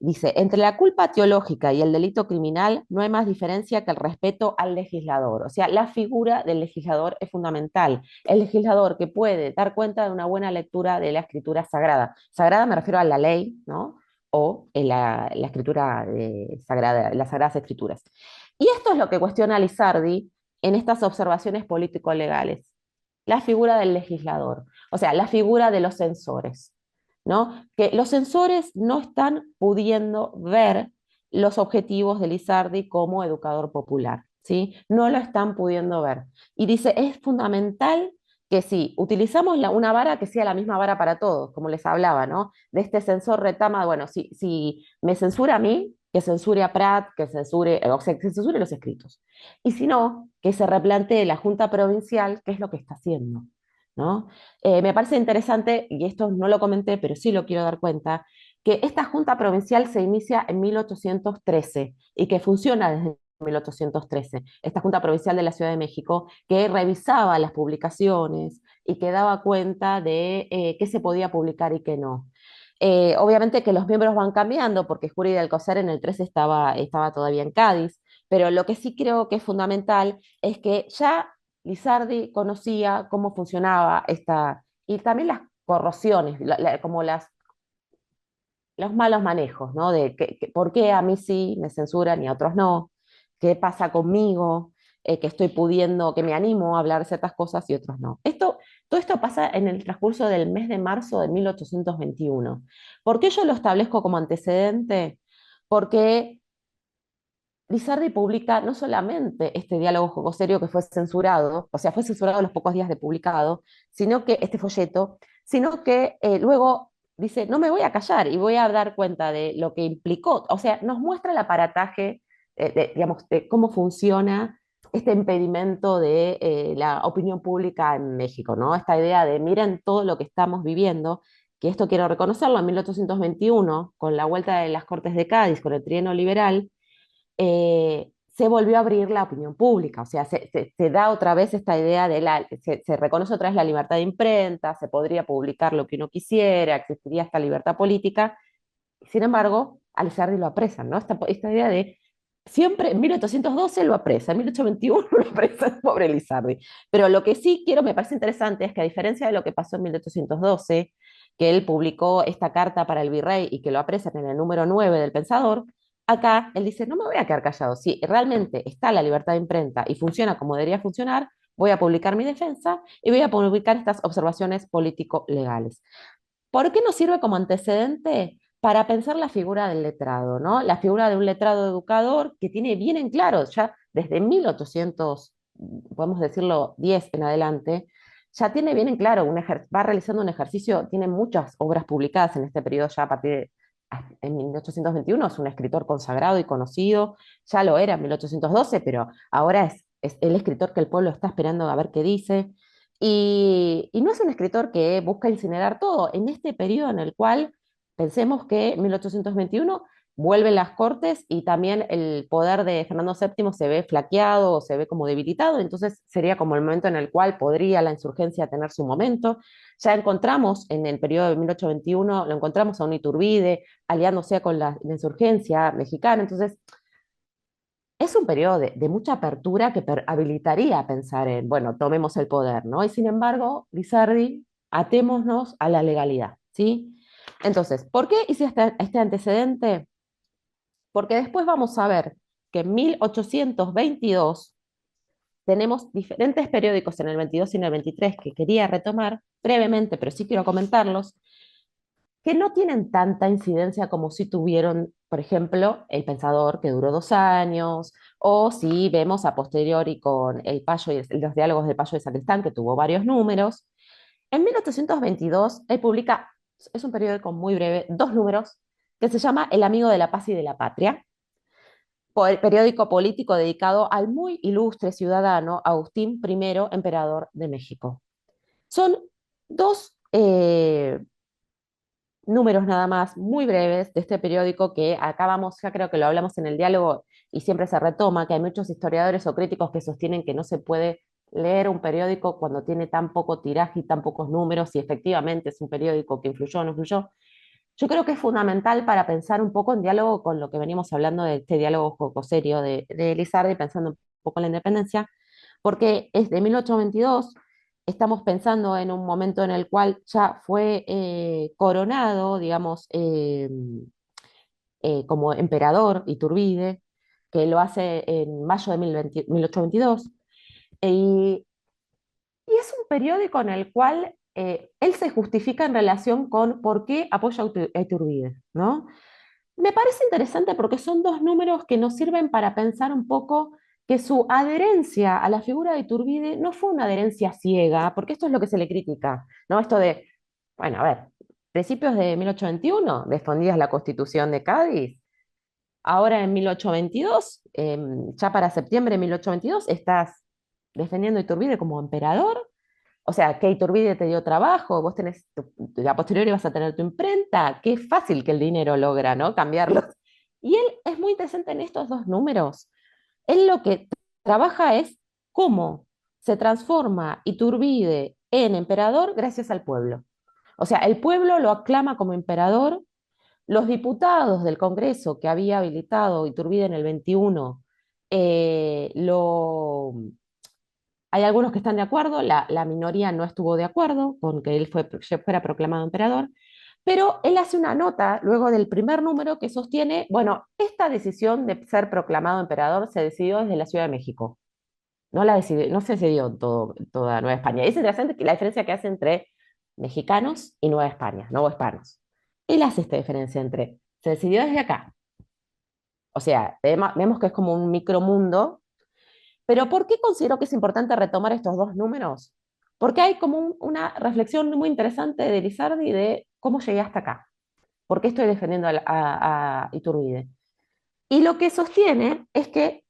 Dice, entre la culpa teológica y el delito criminal no hay más diferencia que el respeto al legislador. O sea, la figura del legislador es fundamental. El legislador que puede dar cuenta de una buena lectura de la escritura sagrada. Sagrada me refiero a la ley, ¿no? O en la escritura sagrada, las sagradas escrituras. Y esto es lo que cuestiona Lizardi en estas observaciones político-legales. La figura del legislador, o sea, la figura de los censores. ¿No? Que los sensores no están pudiendo ver los objetivos de Lizardi como educador popular, ¿sí? No lo están pudiendo ver. Y dice, es fundamental que si utilizamos una vara que sea la misma vara para todos, como les hablaba, ¿no? De este censor retama, bueno, si me censura a mí, que censure a Prat, que censure, o sea, que censure los escritos. Y si no, que se replantee la Junta Provincial, qué es lo que está haciendo, ¿no? Me parece interesante, y esto no lo comenté, pero sí lo quiero dar cuenta, que esta Junta Provincial se inicia en 1813 y que funciona desde 1813. Esta Junta Provincial de la Ciudad de México, que revisaba las publicaciones y que daba cuenta de qué se podía publicar y qué no. Obviamente que los miembros van cambiando, porque Juri de Alcocer en el 13 estaba todavía en Cádiz, pero lo que sí creo que es fundamental es que ya Lizardi conocía cómo funcionaba esta, y también las corrosiones, como los malos manejos, ¿no? De por qué a mí sí me censuran y a otros no, qué pasa conmigo, que estoy pudiendo, que me animo a hablar de ciertas cosas y otros no. Todo esto pasa en el transcurso del mes de marzo de 1821. ¿Por qué yo lo establezco como antecedente? Porque Lizardi publica no solamente este diálogo jocoserio que fue censurado, o sea, fue censurado a los pocos días de publicado, sino que este folleto, sino que luego dice, no me voy a callar y voy a dar cuenta de lo que implicó, o sea, nos muestra el aparataje, digamos, de cómo funciona este impedimento de la opinión pública en México, ¿no? Esta idea de miren todo lo que estamos viviendo, que esto quiero reconocerlo, en 1821, con la vuelta de las Cortes de Cádiz, con el trienio liberal, se volvió a abrir la opinión pública, o sea, se da otra vez esta idea de se reconoce otra vez la libertad de imprenta, se podría publicar lo que uno quisiera, existiría esta libertad política. Sin embargo, a Lizardi lo apresan, ¿no? Esta idea de siempre en 1812 lo apresa, en 1821 lo apresa, pobre Lizardi. Pero lo que sí quiero, me parece interesante, es que a diferencia de lo que pasó en 1812, que él publicó esta carta para el virrey y que lo apresan en el número 9 del Pensador, acá él dice, no me voy a quedar callado, si realmente está la libertad de imprenta y funciona como debería funcionar, voy a publicar mi defensa y voy a publicar estas observaciones político-legales. ¿Por qué nos sirve como antecedente? Para pensar la figura del letrado, ¿no? La figura de un letrado educador que tiene bien en claro, ya desde 1800, podemos decirlo, 10 en adelante, ya tiene bien en claro, va realizando un ejercicio, tiene muchas obras publicadas en este periodo ya a partir de, en 1821, es un escritor consagrado y conocido, ya lo era en 1812, pero ahora es el escritor que el pueblo está esperando a ver qué dice. Y no es un escritor que busca incinerar todo. En este periodo en el cual pensemos que 1821 vuelven las Cortes y también el poder de Fernando VII se ve flaqueado o se ve como debilitado, entonces sería como el momento en el cual podría la insurgencia tener su momento. Ya encontramos en el periodo de 1821, lo encontramos a un Iturbide aliándose con la insurgencia mexicana, entonces es un periodo de mucha apertura que habilitaría a pensar en, bueno, tomemos el poder, ¿no? Y sin embargo, Lizardi, atémonos a la legalidad, ¿sí? Entonces, ¿por qué hice este antecedente? Porque después vamos a ver que en 1822 tenemos diferentes periódicos en el 22 y en el 23 que quería retomar brevemente, pero sí quiero comentarlos, que no tienen tanta incidencia como si tuvieron, por ejemplo, El Pensador, que duró 2 años, o si vemos a posteriori con El Payo y los diálogos del Payo de Sacristán, que tuvo varios números. En 1822, él publica, es un periódico muy breve, 2 números, que se llama El Amigo de la Paz y de la Patria, periódico político dedicado al muy ilustre ciudadano Agustín I, emperador de México. Son dos números nada más, muy breves, de este periódico que acabamos, ya creo que lo hablamos en el diálogo y siempre se retoma, que hay muchos historiadores o críticos que sostienen que no se puede leer un periódico cuando tiene tan poco tiraje y tan pocos números, y efectivamente es un periódico que influyó o no influyó. Yo creo que es fundamental para pensar un poco en diálogo con lo que venimos hablando de este diálogo jocoserio de Elizarde, pensando un poco en la independencia, porque es de 1822, estamos pensando en un momento en el cual ya fue coronado, digamos, como emperador Iturbide, que lo hace en mayo de 1822, y, y es un periódico en el cual él se justifica en relación con por qué apoya a Iturbide, ¿no? Me parece interesante porque son dos números que nos sirven para pensar un poco que su adherencia a la figura de Iturbide no fue una adherencia ciega, porque esto es lo que se le critica, ¿no? Esto de, bueno, a ver, principios de 1821 defendías la Constitución de Cádiz, ahora en 1822, ya para septiembre de 1822, estás defendiendo a Iturbide como emperador. O sea, que Iturbide te dio trabajo, vos tenés, a posteriori vas a tener tu imprenta, qué fácil que el dinero logra, ¿no? Cambiarlos. Y él es muy interesante en estos dos números. Él lo que trabaja es cómo se transforma Iturbide en emperador gracias al pueblo. O sea, el pueblo lo aclama como emperador, los diputados del Congreso que había habilitado Iturbide en el 21 lo hay algunos que están de acuerdo, la minoría no estuvo de acuerdo con que él fuera proclamado emperador, pero él hace una nota luego del primer número que sostiene, bueno, esta decisión de ser proclamado emperador se decidió desde la Ciudad de México, no se decidió en toda Nueva España. Es interesante la diferencia que hace entre mexicanos y Nueva España, nuevos hispanos. Él hace esta diferencia entre, se decidió desde acá, o sea, vemos que es como un micromundo. Pero ¿por qué considero que es importante retomar estos dos números? Porque hay como una reflexión muy interesante de Lizardi de cómo llegué hasta acá, por qué estoy defendiendo a Iturbide. Y lo que sostiene es que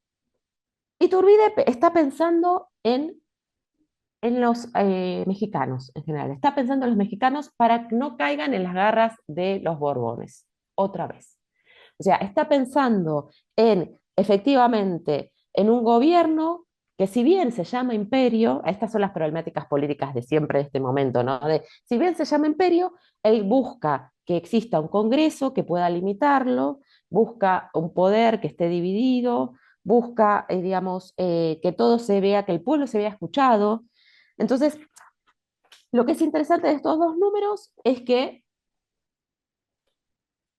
Iturbide está pensando en los mexicanos en general, está pensando en los mexicanos para que no caigan en las garras de los Borbones, otra vez. O sea, está pensando en, efectivamente, en un gobierno que si bien se llama imperio, estas son las problemáticas políticas de siempre de este momento, ¿no? De, si bien se llama imperio, él busca que exista un Congreso que pueda limitarlo, busca un poder que esté dividido, busca, digamos, que todo se vea, que el pueblo se vea escuchado. Entonces, lo que es interesante de estos dos números es que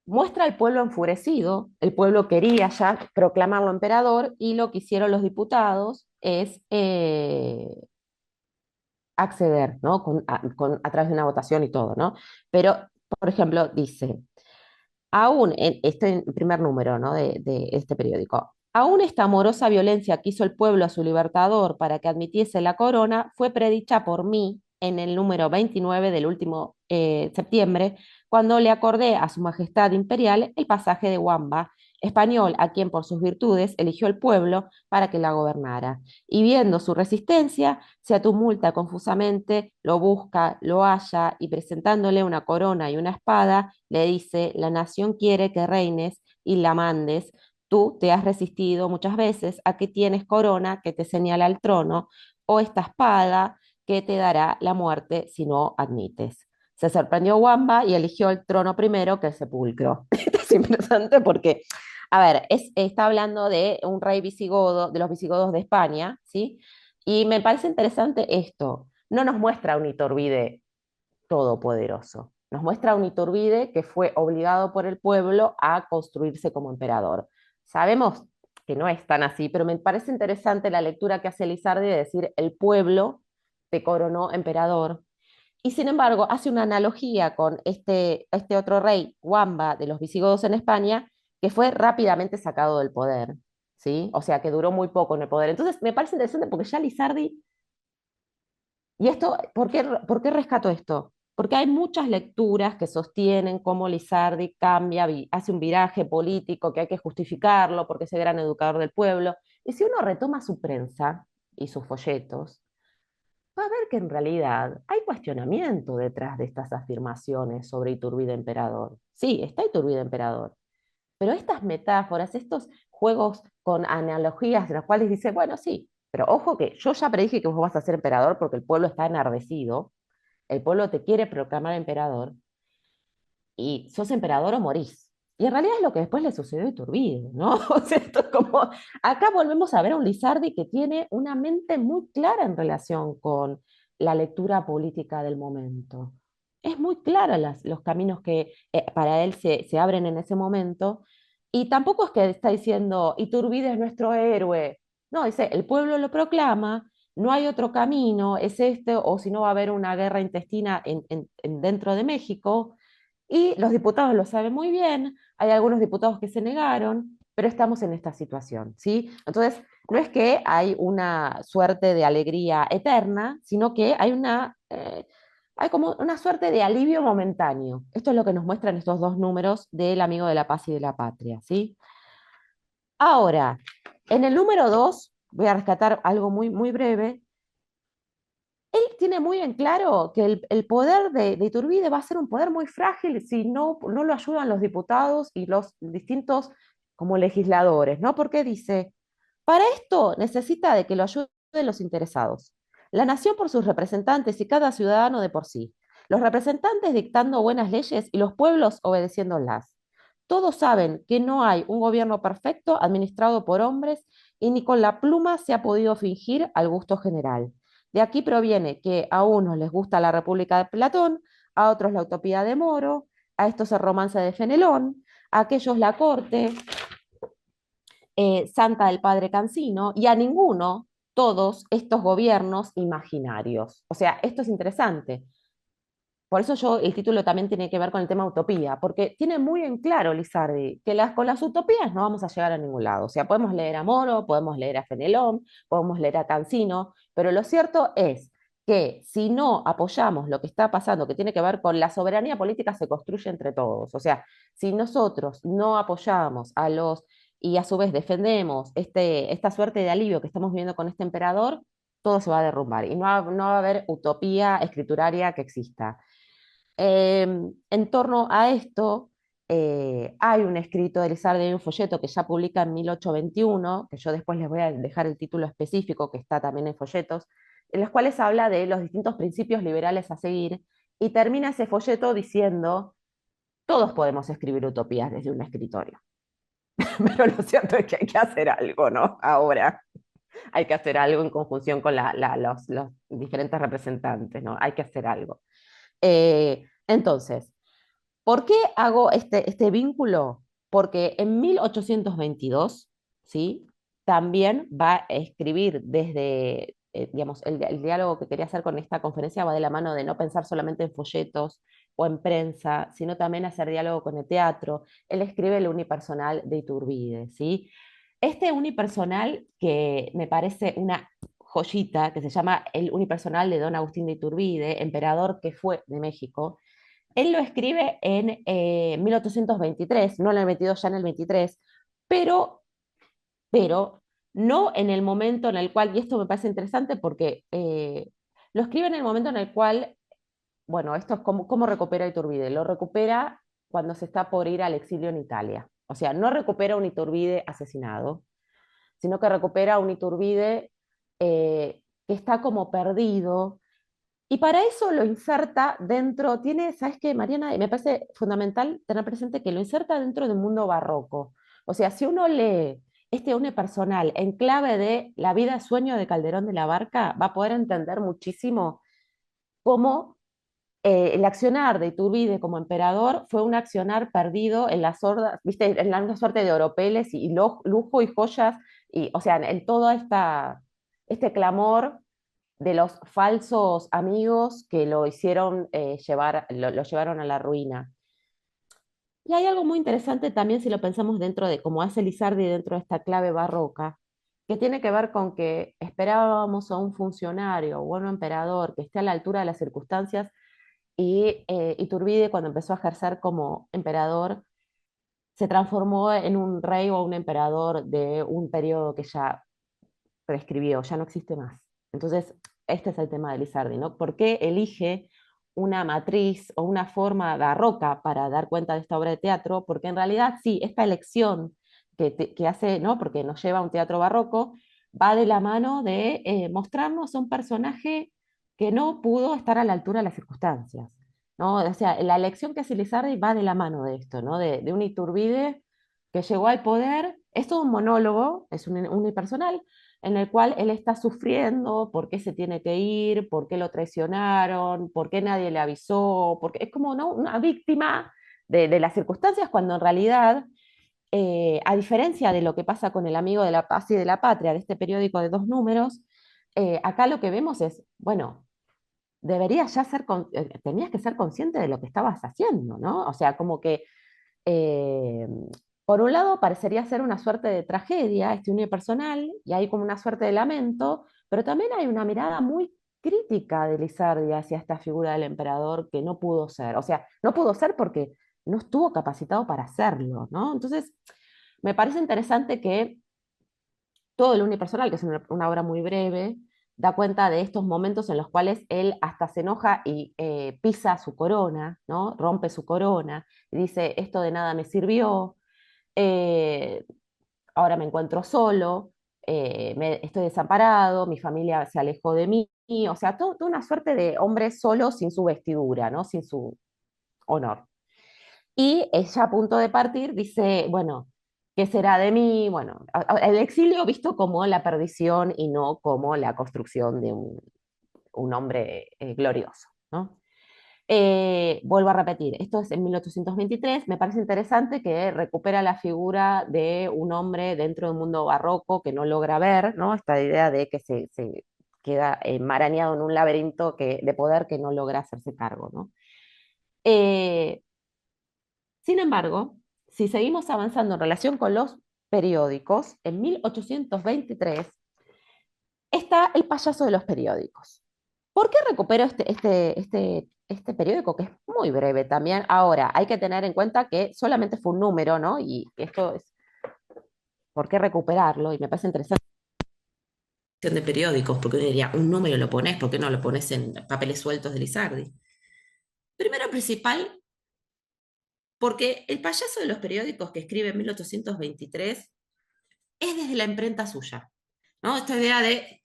muestra al pueblo enfurecido, el pueblo quería ya proclamarlo emperador y lo que hicieron los diputados es acceder, ¿no? A través de una votación y todo, ¿no? Pero, por ejemplo, dice, aún en este primer número, ¿no? de este periódico, aún esta amorosa violencia que hizo el pueblo a su libertador para que admitiese la corona fue predicha por mí en el número 29 del último septiembre, cuando le acordé a su majestad imperial el pasaje de Wamba, español a quien por sus virtudes eligió el pueblo para que la gobernara. Y viendo su resistencia, se atumulta confusamente, lo busca, lo halla y presentándole una corona y una espada, le dice, la nación quiere que reines y la mandes. Tú te has resistido muchas veces a que tienes corona que te señala al trono o esta espada que te dará la muerte si no admites. Se sorprendió Wamba y eligió el trono primero que el sepulcro. Esto es interesante porque, a ver, está hablando de un rey visigodo, de los visigodos de España, ¿sí? Y me parece interesante esto. No nos muestra un Iturbide todopoderoso. Nos muestra un Iturbide que fue obligado por el pueblo a construirse como emperador. Sabemos que no es tan así, pero me parece interesante la lectura que hace Lizardi de decir el pueblo te coronó emperador. Y sin embargo, hace una analogía con este otro rey, Wamba, de los visigodos en España, que fue rápidamente sacado del poder, ¿sí? O sea, que duró muy poco en el poder. Entonces, me parece interesante porque ya Lizardi y esto, ¿por qué rescato esto? Porque hay muchas lecturas que sostienen cómo Lizardi cambia, hace un viraje político que hay que justificarlo porque es el gran educador del pueblo. Y si uno retoma su prensa y sus folletos, va a ver que en realidad hay cuestionamiento detrás de estas afirmaciones sobre Iturbide emperador. Sí, está Iturbide emperador, pero estas metáforas, estos juegos con analogías en las cuales dice, bueno, sí, pero ojo que yo ya predije que vos vas a ser emperador porque el pueblo está enardecido, el pueblo te quiere proclamar emperador, y sos emperador o morís. Y en realidad es lo que después le sucedió a Iturbide, ¿no? O sea, esto es como, acá volvemos a ver a un Lizardi que tiene una mente muy clara en relación con la lectura política del momento. Es muy clara los caminos que para él se abren en ese momento. Y tampoco es que está diciendo, Iturbide es nuestro héroe. No, dice, el pueblo lo proclama, no hay otro camino, es este, o si no va a haber una guerra intestina dentro de México, y los diputados lo saben muy bien, hay algunos diputados que se negaron, pero estamos en esta situación, ¿sí? Entonces, no es que hay una suerte de alegría eterna, sino que hay como una suerte de alivio momentáneo. Esto es lo que nos muestran estos dos números del amigo de la paz y de la patria, ¿sí? Ahora, en el número 2 voy a rescatar algo muy, muy breve. Él tiene muy en claro que el poder de Iturbide va a ser un poder muy frágil si no lo ayudan los diputados y los distintos como legisladores, ¿no? Porque dice, para esto necesita de que lo ayuden los interesados, la nación por sus representantes y cada ciudadano de por sí, los representantes dictando buenas leyes y los pueblos obedeciéndolas. Todos saben que no hay un gobierno perfecto administrado por hombres y ni con la pluma se ha podido fingir al gusto general. De aquí proviene que a unos les gusta la República de Platón, a otros la utopía de Moro, a estos el romance de Fenelón, a aquellos la corte santa del padre Cancino, y a ninguno todos estos gobiernos imaginarios. O sea, esto es interesante. Por eso el título también tiene que ver con el tema utopía, porque tiene muy en claro Lizardi que con las utopías no vamos a llegar a ningún lado. O sea, podemos leer a Moro, podemos leer a Fenelón, podemos leer a Cancino, pero lo cierto es que si no apoyamos lo que está pasando, que tiene que ver con la soberanía política, se construye entre todos. O sea, si nosotros no apoyamos y a su vez defendemos esta suerte de alivio que estamos viendo con este emperador, todo se va a derrumbar y no va a haber utopía escrituraria que exista. En torno a esto, hay un escrito de Lizardi, hay un folleto que ya publica en 1821, que yo después les voy a dejar el título específico, que está también en folletos, en los cuales habla de los distintos principios liberales a seguir, y termina ese folleto diciendo, todos podemos escribir utopías desde un escritorio, pero lo cierto es que hay que hacer algo, ¿no? Ahora hay que hacer algo en conjunción con los diferentes representantes, ¿no? Hay que hacer algo. Entonces, ¿por qué hago este vínculo? Porque en 1822, ¿sí? También va a escribir desde, digamos, el diálogo que quería hacer con esta conferencia va de la mano de no pensar solamente en folletos o en prensa, sino también hacer diálogo con el teatro. Él escribe el unipersonal de Iturbide, ¿sí? Este unipersonal que me parece una joyita, que se llama el unipersonal de Don Agustín de Iturbide, emperador que fue de México, él lo escribe en 1823, no en el 22, ya en el 23, pero, pero no en el momento en el cual, y esto me parece interesante porque lo escribe en el momento en el cual, bueno, esto es cómo recupera Iturbide. Lo recupera cuando se está por ir al exilio en Italia. O sea, no recupera un Iturbide asesinado, sino que recupera un Iturbide que está como perdido, y para eso lo inserta dentro, ¿sabes qué, Mariana? Me parece fundamental tener presente que lo inserta dentro del mundo barroco. O sea, si uno lee este unipersonal en clave de la vida sueño de Calderón de la Barca, va a poder entender muchísimo cómo el accionar de Iturbide como emperador fue un accionar perdido en la sorda, viste, en una suerte de oropeles lujo y joyas, y, o sea, en todo este clamor de los falsos amigos que lo hicieron lo llevaron a la ruina. Y hay algo muy interesante también si lo pensamos dentro de, como hace Lizardi dentro de esta clave barroca, que tiene que ver con que esperábamos a un funcionario o un emperador que esté a la altura de las circunstancias, y Iturbide cuando empezó a ejercer como emperador se transformó en un rey o un emperador de un periodo que ya prescribió, ya no existe más. Entonces, este es el tema de Lizardi, ¿no? ¿Por qué elige una matriz o una forma barroca para dar cuenta de esta obra de teatro? Porque en realidad sí, esta elección que hace, ¿no? Porque nos lleva a un teatro barroco, va de la mano de mostrarnos a un personaje que no pudo estar a la altura de las circunstancias, ¿no? O sea, la elección que hace Lizardi va de la mano de esto, ¿no? De un Iturbide que llegó al poder, es todo un monólogo, es un unipersonal, en el cual él está sufriendo por qué se tiene que ir, por qué lo traicionaron, por qué nadie le avisó, porque es como, ¿no? Una víctima de las circunstancias, cuando en realidad, a diferencia de lo que pasa con El Amigo de la Paz y de la Patria, de este periódico de 2 números, acá lo que vemos es, bueno, deberías ya tenías que ser consciente de lo que estabas haciendo, ¿no? O sea, como que eh, por un lado, parecería ser una suerte de tragedia, este unipersonal, y hay como una suerte de lamento, pero también hay una mirada muy crítica de Lizardi hacia esta figura del emperador que no pudo ser. O sea, no pudo ser porque no estuvo capacitado para hacerlo, ¿no? Entonces, me parece interesante que todo el unipersonal, que es una obra muy breve, da cuenta de estos momentos en los cuales él hasta se enoja y pisa su corona, ¿no? Rompe su corona y dice, esto de nada me sirvió, eh, ahora me encuentro solo, estoy desamparado, mi familia se alejó de mí, o sea, toda una suerte de hombre solo sin su vestidura, ¿no? Sin su honor. Y ella a punto de partir dice, bueno, ¿qué será de mí? Bueno, el exilio visto como la perdición y no como la construcción de un hombre glorioso, ¿no? Vuelvo a repetir, esto es en 1823, me parece interesante que recupera la figura de un hombre dentro de un mundo barroco que no logra ver, ¿no? Esta idea de que se queda enmarañado en un laberinto de poder que no logra hacerse cargo, ¿no? Eh, Sin embargo, si seguimos avanzando en relación con los periódicos, en 1823 está El payaso de los periódicos. ¿Por qué recupero este periódico que es muy breve también? Ahora, hay que tener en cuenta que solamente fue un número, ¿no? Y que esto es, ¿por qué recuperarlo? Y me parece interesante de periódicos, porque uno diría, un número lo pones, ¿por qué no lo pones en papeles sueltos de Lizardi? Primero principal, porque el payaso de los periódicos que escribe en 1823 es desde la imprenta suya, ¿no? Esta idea de,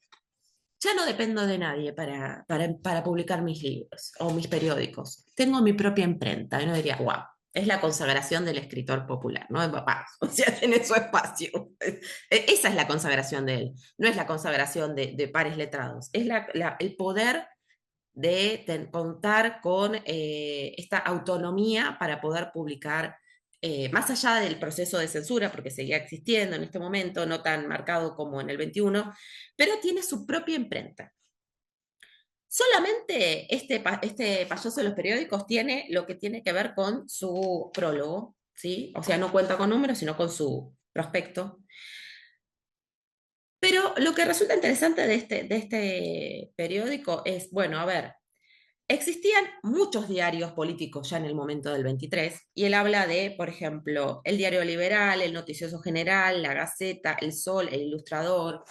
ya no dependo de nadie para publicar mis libros o mis periódicos, tengo mi propia imprenta. Y uno diría, wow, es la consagración del escritor popular, ¿no? Papá, o sea, tiene su espacio. Esa es la consagración de él, no es la consagración de pares letrados, es el poder de contar con esta autonomía para poder publicar, más allá del proceso de censura, porque seguía existiendo en este momento, no tan marcado como en el 21, pero tiene su propia imprenta. Solamente este payaso de los periódicos tiene lo que tiene que ver con su prólogo, ¿sí? O sea, no cuenta con números, sino con su prospecto. Pero lo que resulta interesante de este periódico es, bueno, a ver, existían muchos diarios políticos ya en el momento del 23, y él habla de, por ejemplo, el Diario Liberal, el Noticioso General, la Gaceta, el Sol, el Ilustrador,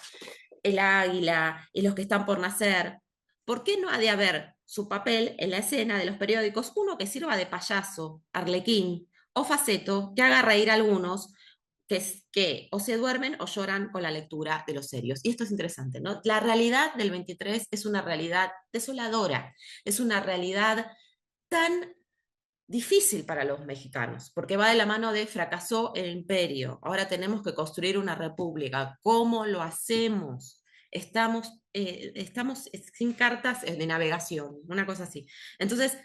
el Águila y los que están por nacer. ¿Por qué no ha de haber su papel en la escena de los periódicos uno que sirva de payaso, arlequín o faceto, que haga reír a algunos que o se duermen o lloran con la lectura de los serios? Y esto es interesante, ¿no? La realidad del 23 es una realidad desoladora, es una realidad tan difícil para los mexicanos, porque va de la mano de fracasó el imperio, ahora tenemos que construir una república. ¿Cómo lo hacemos? Estamos sin cartas de navegación, una cosa así. Entonces,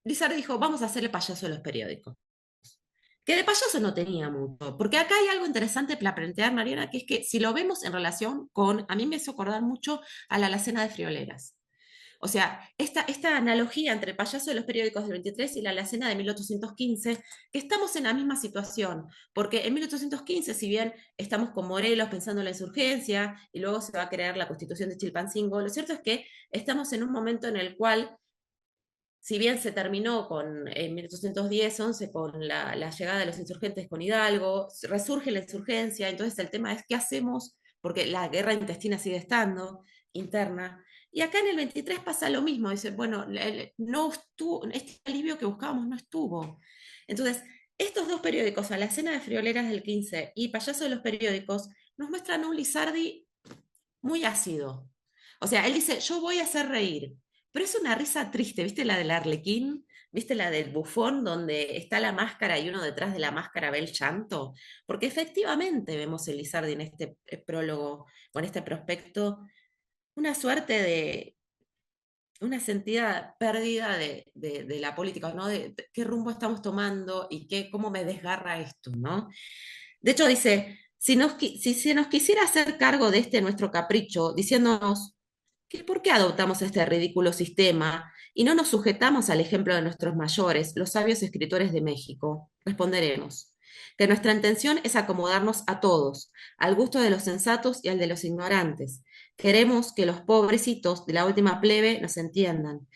Lizardo dijo, vamos a hacerle payaso a los periódicos. Que de payaso no tenía mucho, porque acá hay algo interesante para plantear, Mariana, que es que si lo vemos en relación con, a mí me hizo acordar mucho a la alacena de Frioleras. O sea, esta analogía entre el payaso de los periódicos del 23 y la alacena de 1815, que estamos en la misma situación, porque en 1815, si bien estamos con Morelos pensando en la insurgencia y luego se va a crear la constitución de Chilpancingo, lo cierto es que estamos en un momento en el cual, si bien se terminó en 1810-11 con la llegada de los insurgentes con Hidalgo, resurge la insurgencia, entonces el tema es qué hacemos, porque la guerra intestina sigue estando, interna. Y acá en el 23 pasa lo mismo, dice, bueno, no estuvo, este alivio que buscábamos no estuvo. Entonces, estos dos periódicos, A la cena de frioleras del 15 y Payaso de los periódicos, nos muestran un Lizardi muy ácido. O sea, él dice, yo voy a hacer reír, pero es una risa triste, ¿viste la del Arlequín? ¿Viste la del bufón donde está la máscara y uno detrás de la máscara ve el llanto? Porque efectivamente vemos el Lizardi en este prólogo, con este prospecto, una suerte de, una sentida pérdida de la política, ¿no? De qué rumbo estamos tomando y qué, cómo me desgarra esto, ¿no? De hecho, dice, si se nos quisiera hacer cargo de este nuestro capricho, diciéndonos que por qué adoptamos este ridículo sistema y no nos sujetamos al ejemplo de nuestros mayores, los sabios escritores de México, responderemos que nuestra intención es acomodarnos a todos, al gusto de los sensatos y al de los ignorantes. Queremos que los pobrecitos de la última plebe nos entiendan,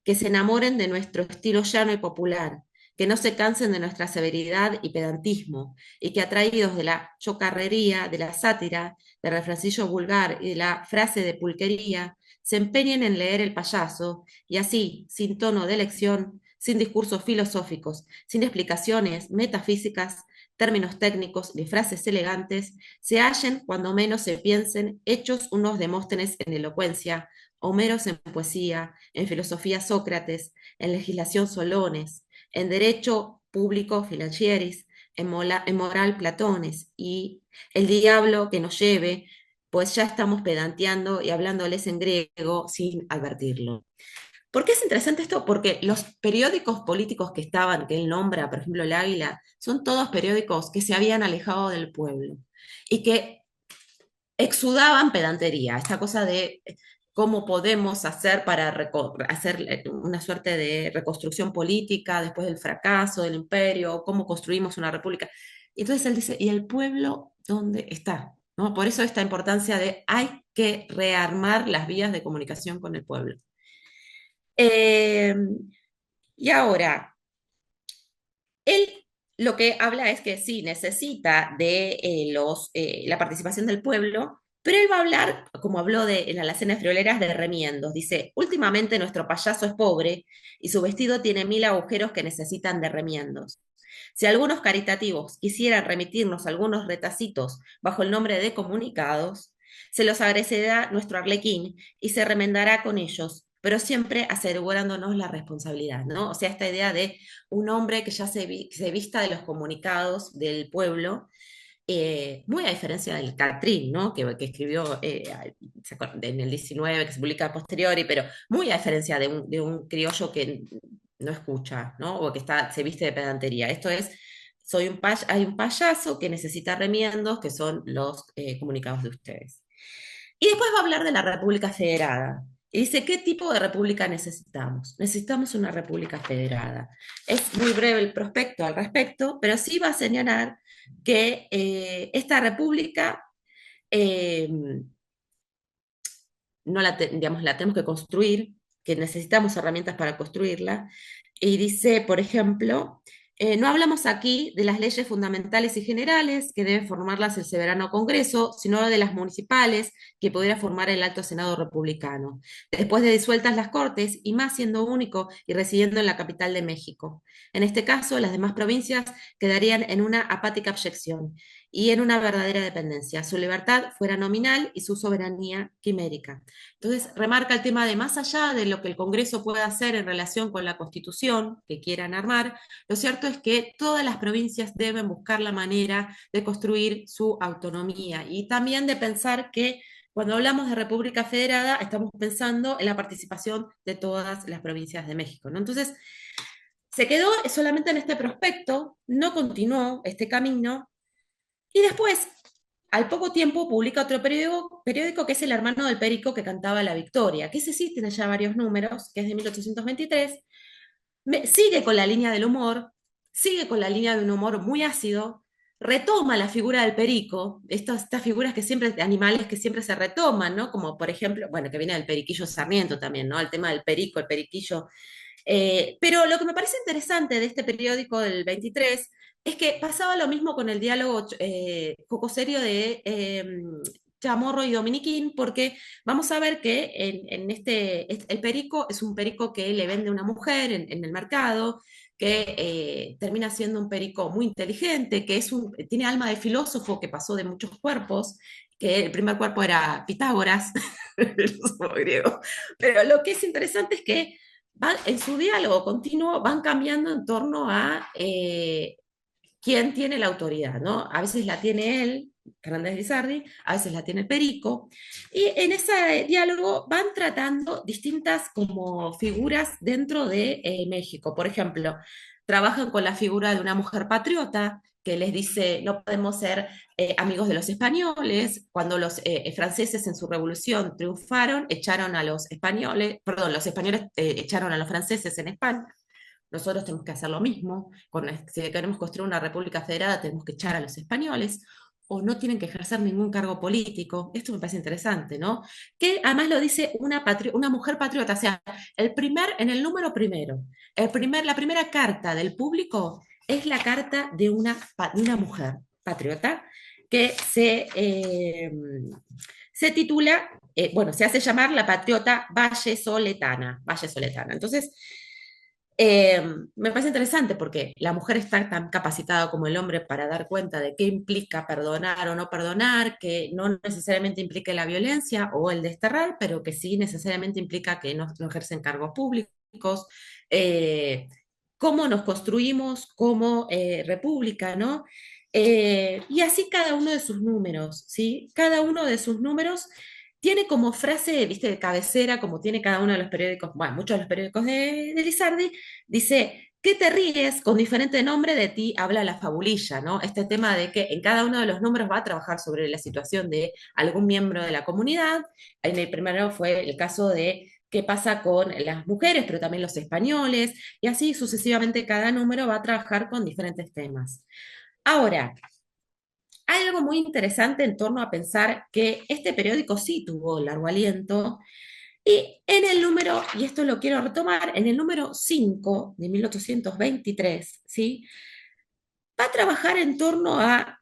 que se enamoren de nuestro estilo llano y popular, que no se cansen de nuestra severidad y pedantismo, y que atraídos de la chocarrería, de la sátira, del refrancillo vulgar y de la frase de pulquería, se empeñen en leer El Payaso, y así, sin tono de lección, sin discursos filosóficos, sin explicaciones metafísicas, términos técnicos ni frases elegantes, se hallen, cuando menos se piensen, hechos unos Demóstenes en elocuencia, Homeros en poesía, en filosofía Sócrates, en legislación Solones, en derecho público Filanchieris, en moral Platones, y el diablo que nos lleve, pues ya estamos pedanteando y hablándoles en griego sin advertirlo. ¿Por qué es interesante esto? Porque los periódicos políticos que estaban, que él nombra, por ejemplo, El Águila, son todos periódicos que se habían alejado del pueblo y que exudaban pedantería, esta cosa de cómo podemos hacer para hacer una suerte de reconstrucción política después del fracaso del imperio, cómo construimos una república. Y entonces él dice, ¿y el pueblo dónde está? ¿No? Por eso esta importancia de hay que rearmar las vías de comunicación con el pueblo. Eh, y ahora, él lo que habla es que sí, necesita de la participación del pueblo, pero él va a hablar, como habló en la alacena de frioleras, de remiendos. Dice, últimamente nuestro payaso es pobre y su vestido tiene 1000 agujeros que necesitan de remiendos. Si algunos caritativos quisieran remitirnos algunos retacitos bajo el nombre de comunicados, se los agradecerá nuestro arlequín y se remendará con ellos, pero siempre asegurándonos la responsabilidad, ¿no? O sea, esta idea de un hombre que ya se vista de los comunicados del pueblo, muy a diferencia del Catrín, ¿no? Que escribió en el 19, que se publica a posteriori, pero muy a diferencia de un criollo que no escucha, ¿no? O que se viste de pedantería. Esto es, hay un payaso que necesita remiendos, que son los comunicados de ustedes. Y después va a hablar de la República Federada. Y dice, ¿qué tipo de república necesitamos? Necesitamos una república federada. Es muy breve el prospecto al respecto, pero sí va a señalar que esta república eh, no la, digamos, la tenemos que construir, que necesitamos herramientas para construirla. Y dice, por ejemplo, no hablamos aquí de las leyes fundamentales y generales que debe formarlas el soberano Congreso, sino de las municipales que pudiera formar el Alto Senado republicano, después de disueltas las Cortes y más siendo único y residiendo en la capital de México. En este caso, las demás provincias quedarían en una apática abyección y en una verdadera dependencia. Su libertad fuera nominal y su soberanía quimérica. Entonces, remarca el tema de más allá de lo que el Congreso pueda hacer en relación con la Constitución que quieran armar, lo cierto es que todas las provincias deben buscar la manera de construir su autonomía y también de pensar que cuando hablamos de República Federada estamos pensando en la participación de todas las provincias de México, ¿no? Entonces, se quedó solamente en este prospecto, no continuó este camino y después, al poco tiempo, publica otro periódico que es El Hermano del Perico que cantaba La Victoria, que ese sí tiene ya varios números, que es de 1823, sigue con la línea del humor, sigue con la línea de un humor muy ácido, retoma la figura del perico, estas figuras que siempre, de animales que siempre se retoman, ¿no? Como por ejemplo, bueno, que viene del periquillo Sarmiento también, ¿no? El tema del perico, el periquillo. Pero lo que me parece interesante de este periódico del 23 es que pasaba lo mismo con el diálogo jocoserio de Chamorro y Dominiquín, porque vamos a ver que el perico es un perico que le vende una mujer en el mercado, que termina siendo un perico muy inteligente, que tiene alma de filósofo, que pasó de muchos cuerpos, que el primer cuerpo era Pitágoras, el filósofo griego. Pero lo que es interesante es que en su diálogo continuo van cambiando en torno a quién tiene la autoridad, ¿no? A veces la tiene él, Fernández Lizardi, a veces la tiene el Perico, y en ese diálogo van tratando distintas como figuras dentro de México. Por ejemplo, trabajan con la figura de una mujer patriota que les dice, no podemos ser amigos de los españoles. Cuando los franceses en su revolución triunfaron, echaron a los españoles, perdón, los españoles echaron a los franceses en España. Nosotros tenemos que hacer lo mismo. Si queremos construir una república federada, tenemos que echar a los españoles, o no tienen que ejercer ningún cargo político. Esto me parece interesante, ¿no? Que además lo dice una mujer patriota, o sea, en el número primero, la primera carta del público es la carta de una mujer patriota que se titula, bueno, se hace llamar la patriota vallesoletana. Vallesoletana. Entonces, me parece interesante porque la mujer está tan capacitada como el hombre para dar cuenta de qué implica perdonar o no perdonar, que no necesariamente implica la violencia o el desterrar, pero que sí necesariamente implica que no ejercen cargos públicos, eh, cómo nos construimos como república, ¿no? Y así cada uno de sus números, ¿sí? Cada uno de sus números tiene como frase, viste, de cabecera, como tiene cada uno de los periódicos, bueno, muchos de los periódicos de Lizardi, dice, ¿qué te ríes? Con diferente nombre de ti habla la fabulilla, ¿no? Este tema de que en cada uno de los números va a trabajar sobre la situación de algún miembro de la comunidad. En el primero fue el caso de qué pasa con las mujeres, pero también los españoles, y así sucesivamente cada número va a trabajar con diferentes temas. Ahora, hay algo muy interesante en torno a pensar que este periódico sí tuvo largo aliento, y en el número, y esto lo quiero retomar, en el número 5 de 1823, ¿sí? Va a trabajar en torno a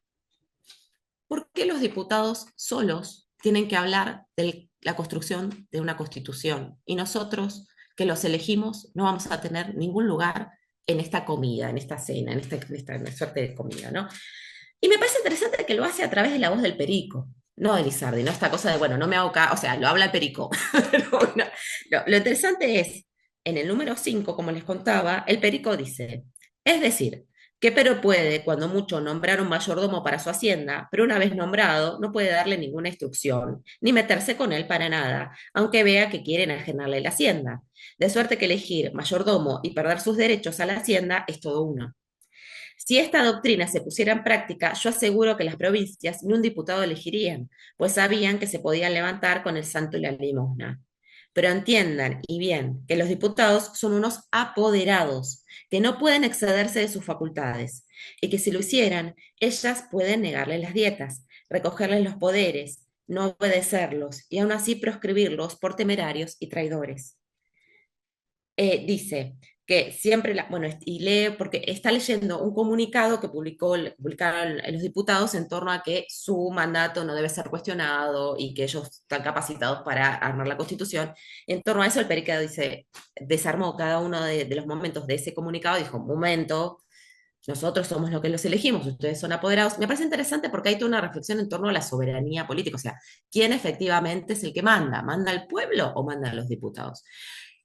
por qué los diputados solos tienen que hablar de la construcción de una constitución y nosotros que los elegimos no vamos a tener ningún lugar en esta comida, en esta cena, en esta suerte de comida, ¿no? Y me parece interesante que lo hace a través de la voz del Perico, no de Lizardi, no esta cosa de, bueno, no me hago caso, o sea, lo habla el Perico. Pero bueno, lo interesante es, en el número 5, como les contaba, el Perico dice, es decir, que Pero puede, cuando mucho, nombrar un mayordomo para su hacienda, pero una vez nombrado, no puede darle ninguna instrucción, ni meterse con él para nada, aunque vea que quieren ajenarle la hacienda. De suerte que elegir mayordomo y perder sus derechos a la hacienda es todo uno. Si esta doctrina se pusiera en práctica, yo aseguro que las provincias ni un diputado elegirían, pues sabían que se podían levantar con el santo y la limosna. Pero entiendan, y bien, que los diputados son unos apoderados, que no pueden excederse de sus facultades, y que si lo hicieran, ellas pueden negarles las dietas, recogerles los poderes, no obedecerlos, y aún así proscribirlos por temerarios y traidores. Dice que siempre, bueno, y lee, porque está leyendo un comunicado que publicaron los diputados en torno a que su mandato no debe ser cuestionado y que ellos están capacitados para armar la Constitución. En torno a eso, el Perica dice, desarmó cada uno de los momentos de ese comunicado y dijo, un momento, nosotros somos los que los elegimos, ustedes son apoderados. Me parece interesante porque hay toda una reflexión en torno a la soberanía política, o sea, ¿quién efectivamente es el que manda? ¿Manda al pueblo o manda a los diputados?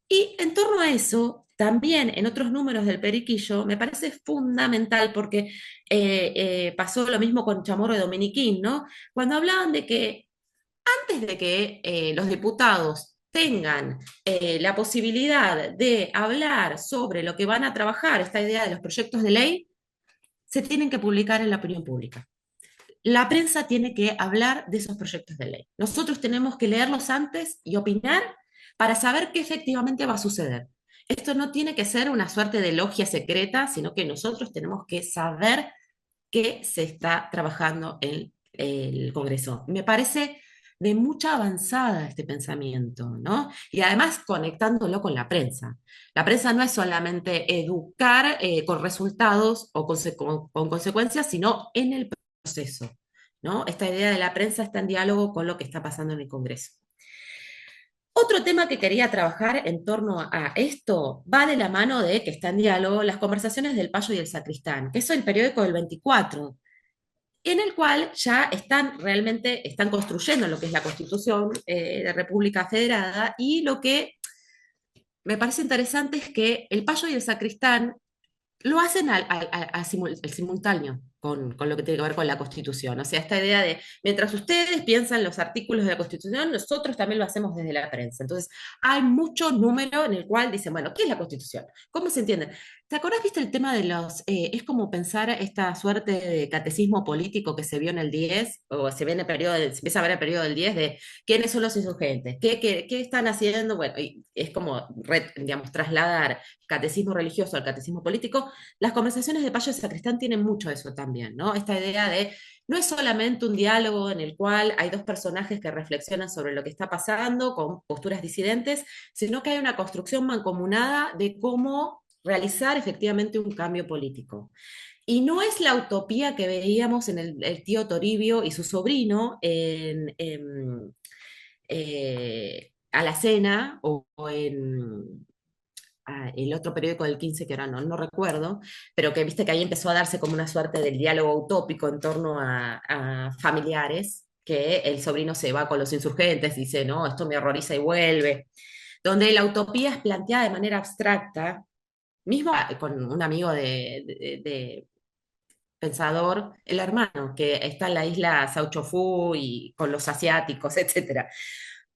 Y en torno a eso, también en otros números del Periquillo, me parece fundamental porque pasó lo mismo con Chamorro y Dominiquín, ¿no? Cuando hablaban de que antes de que los diputados tengan la posibilidad de hablar sobre lo que van a trabajar, esta idea de los proyectos de ley, se tienen que publicar en la opinión pública. La prensa tiene que hablar de esos proyectos de ley. Nosotros tenemos que leerlos antes y opinar para saber qué efectivamente va a suceder. Esto no tiene que ser una suerte de logia secreta, sino que nosotros tenemos que saber qué se está trabajando en el Congreso. Me parece de mucha avanzada este pensamiento, ¿no? Y además conectándolo con la prensa. La prensa no es solamente educar con resultados o con consecuencias, sino en el proceso. ¿no? Esta idea de la prensa está en diálogo con lo que está pasando en el Congreso. Otro tema que quería trabajar en torno a esto va de la mano de que está en diálogo las conversaciones del Payo y el Sacristán, que es el periódico del 24, en el cual ya están construyendo lo que es la Constitución de República Federada, y lo que me parece interesante es que el Payo y el Sacristán lo hacen al simultáneo con lo que tiene que ver con la Constitución. O sea, esta idea de, mientras ustedes piensan los artículos de la Constitución, nosotros también lo hacemos desde la prensa. Entonces, hay mucho número en el cual dicen, bueno, ¿qué es la Constitución? ¿Cómo se entiende? ¿Te acordás, viste, el tema de es como pensar esta suerte de catecismo político que se vio en el 10, o se ve en el periodo, se empieza a ver el periodo del 10, de quiénes son los insurgentes, qué están haciendo? Bueno, y es como, digamos, trasladar catecismo religioso al catecismo político. Las conversaciones de Payo y Sacristán tienen mucho de eso también, ¿no? Esta idea de no es solamente un diálogo en el cual hay dos personajes que reflexionan sobre lo que está pasando con posturas disidentes, sino que hay una construcción mancomunada de cómo realizar efectivamente un cambio político. Y no es la utopía que veíamos en el tío Toribio y su sobrino en Alacena, o en el otro periódico del 15, que ahora no recuerdo, pero que viste que ahí empezó a darse como una suerte del diálogo utópico en torno a familiares, que el sobrino se va con los insurgentes, dice, no, esto me horroriza y vuelve, donde la utopía es planteada de manera abstracta, mismo con un amigo de pensador, el hermano, que está en la isla Sao Chofu y con los asiáticos, etcétera.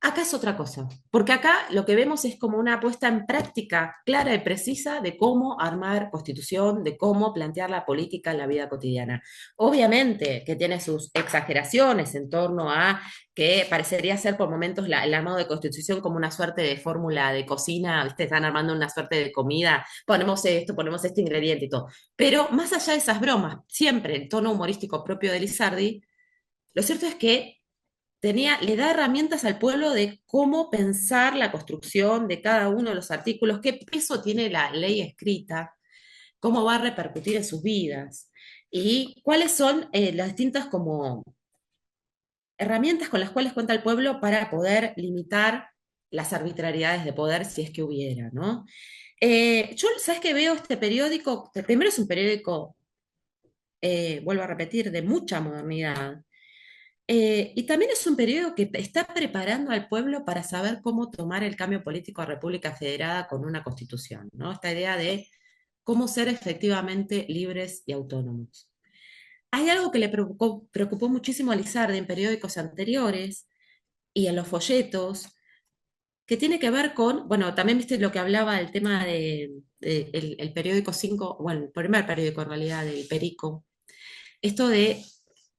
Acá es otra cosa, porque acá lo que vemos es como una puesta en práctica clara y precisa de cómo armar constitución, de cómo plantear la política en la vida cotidiana. Obviamente que tiene sus exageraciones en torno a que parecería ser por momentos el armado de constitución como una suerte de fórmula de cocina, ¿viste? Están armando una suerte de comida, ponemos este ingrediente y todo. Pero más allá de esas bromas, siempre el tono humorístico propio de Lizardi, lo cierto es que le da herramientas al pueblo de cómo pensar la construcción de cada uno de los artículos, qué peso tiene la ley escrita, cómo va a repercutir en sus vidas y cuáles son las distintas como herramientas con las cuales cuenta el pueblo para poder limitar las arbitrariedades de poder si es que hubiera, ¿no? Yo, ¿sabes qué veo este periódico? Primero es un periódico, vuelvo a repetir, de mucha modernidad. Y también es un periodo que está preparando al pueblo para saber cómo tomar el cambio político a República Federada con una constitución, ¿no? Esta idea de cómo ser efectivamente libres y autónomos. Hay algo que le preocupó muchísimo a Lizardi en periódicos anteriores y en los folletos, que tiene que ver con, bueno, también viste lo que hablaba del tema de el periódico 5, bueno, el primer periódico en realidad, del Perico, esto de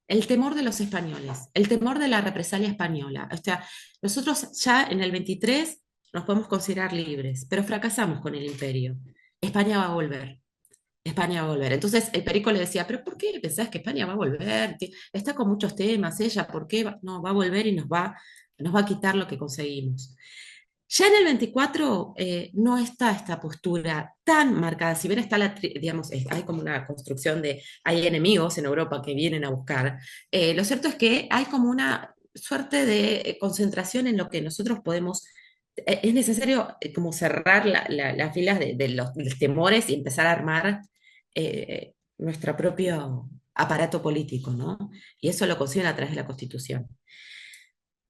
el temor de los españoles, el temor de la represalia española. O sea, nosotros ya en el 23 nos podemos considerar libres, pero fracasamos con el imperio. España va a volver. España va a volver. Entonces el Perico le decía, pero ¿por qué pensás que España va a volver? Está con muchos temas, ella, ¿por qué? No, va a volver y nos va a quitar lo que conseguimos. Ya en el 24 no está esta postura tan marcada, si bien está digamos, hay como una construcción de, hay enemigos en Europa que vienen a buscar, lo cierto es que hay como una suerte de concentración en lo que nosotros podemos, es necesario como cerrar las filas de los temores y empezar a armar nuestro propio aparato político, ¿no? Y eso lo consiguen a través de la Constitución.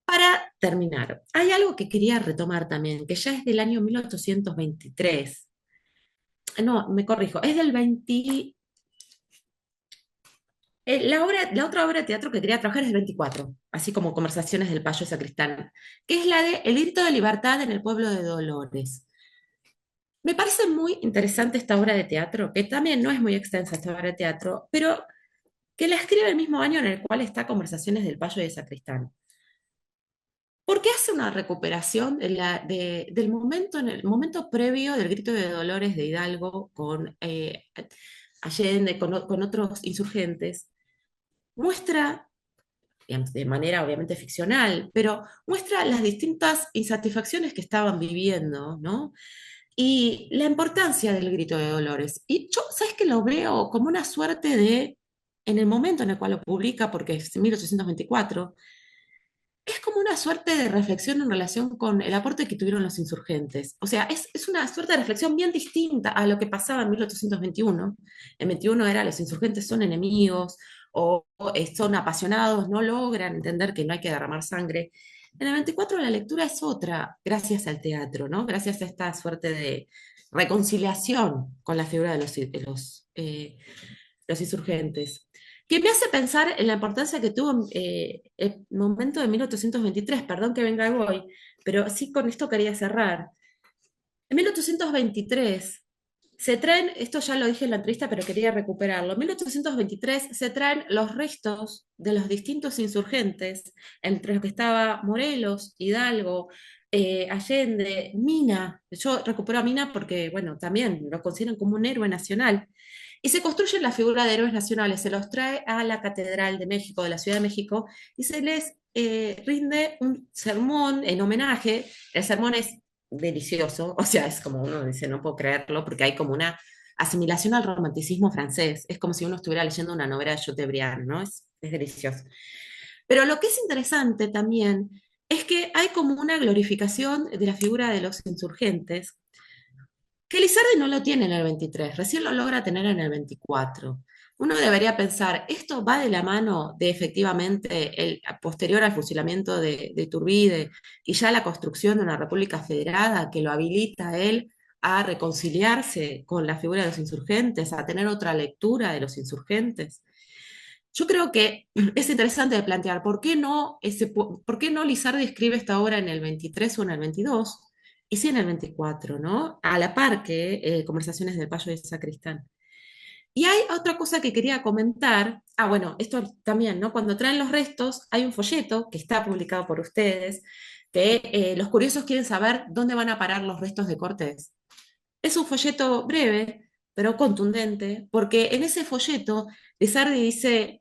Para terminar, hay algo que quería retomar también, que ya es del año 1823. No, me corrijo, es del 20. La otra obra de teatro que quería trabajar es del 24, así como Conversaciones del Payo y Sacristán, que es la de El grito de libertad en el pueblo de Dolores. Me parece muy interesante esta obra de teatro, que también no es muy extensa esta obra de teatro, pero que la escribe el mismo año en el cual está Conversaciones del Payo y de Sacristán. Porque hace una recuperación del momento, en el momento previo del grito de Dolores de Hidalgo con Allende, con otros insurgentes. Muestra, digamos, de manera obviamente ficcional, pero muestra las distintas insatisfacciones que estaban viviendo, ¿no? Y la importancia del grito de Dolores. Y yo, ¿sabes qué? Lo veo como una suerte de en el momento en el cual lo publica, porque es 1824, es como una suerte de reflexión en relación con el aporte que tuvieron los insurgentes. O sea, es una suerte de reflexión bien distinta a lo que pasaba en 1821. En 21 era los insurgentes son enemigos o son apasionados, no logran entender que no hay que derramar sangre. En el 24 la lectura es otra, gracias al teatro, ¿no? Gracias a esta suerte de reconciliación con la figura de los insurgentes, que me hace pensar en la importancia que tuvo el momento de 1823, perdón que venga hoy, pero sí con esto quería cerrar. En 1823 se traen, esto ya lo dije en la entrevista, pero quería recuperarlo, en 1823 se traen los restos de los distintos insurgentes, entre los que estaba Morelos, Hidalgo, Allende, Mina. Yo recupero a Mina porque, bueno, también lo consideran como un héroe nacional. Y se construye la figura de héroes nacionales, se los trae a la Catedral de México, de la Ciudad de México, y se les rinde un sermón en homenaje. El sermón es delicioso, o sea, es como uno dice, no puedo creerlo, porque hay como una asimilación al romanticismo francés, es como si uno estuviera leyendo una novela de Chateaubriand, ¿no? Es delicioso. Pero lo que es interesante también es que hay como una glorificación de la figura de los insurgentes, que Lizardi no lo tiene en el 23, recién lo logra tener en el 24. Uno debería pensar, esto va de la mano de efectivamente el posterior al fusilamiento de Iturbide y ya la construcción de una república federada que lo habilita a él a reconciliarse con la figura de los insurgentes, a tener otra lectura de los insurgentes. Yo creo que es interesante de plantear por qué no Lizardi escribe esta obra en el 23 o en el 22, y sí en el 24, ¿no? A la par que Conversaciones del Payo de Sacristán. Y hay otra cosa que quería comentar. Ah, bueno, esto también, ¿no? Cuando traen los restos, hay un folleto que está publicado por ustedes, que los curiosos quieren saber dónde van a parar los restos de Cortés. Es un folleto breve, pero contundente, porque en ese folleto Lizardi dice,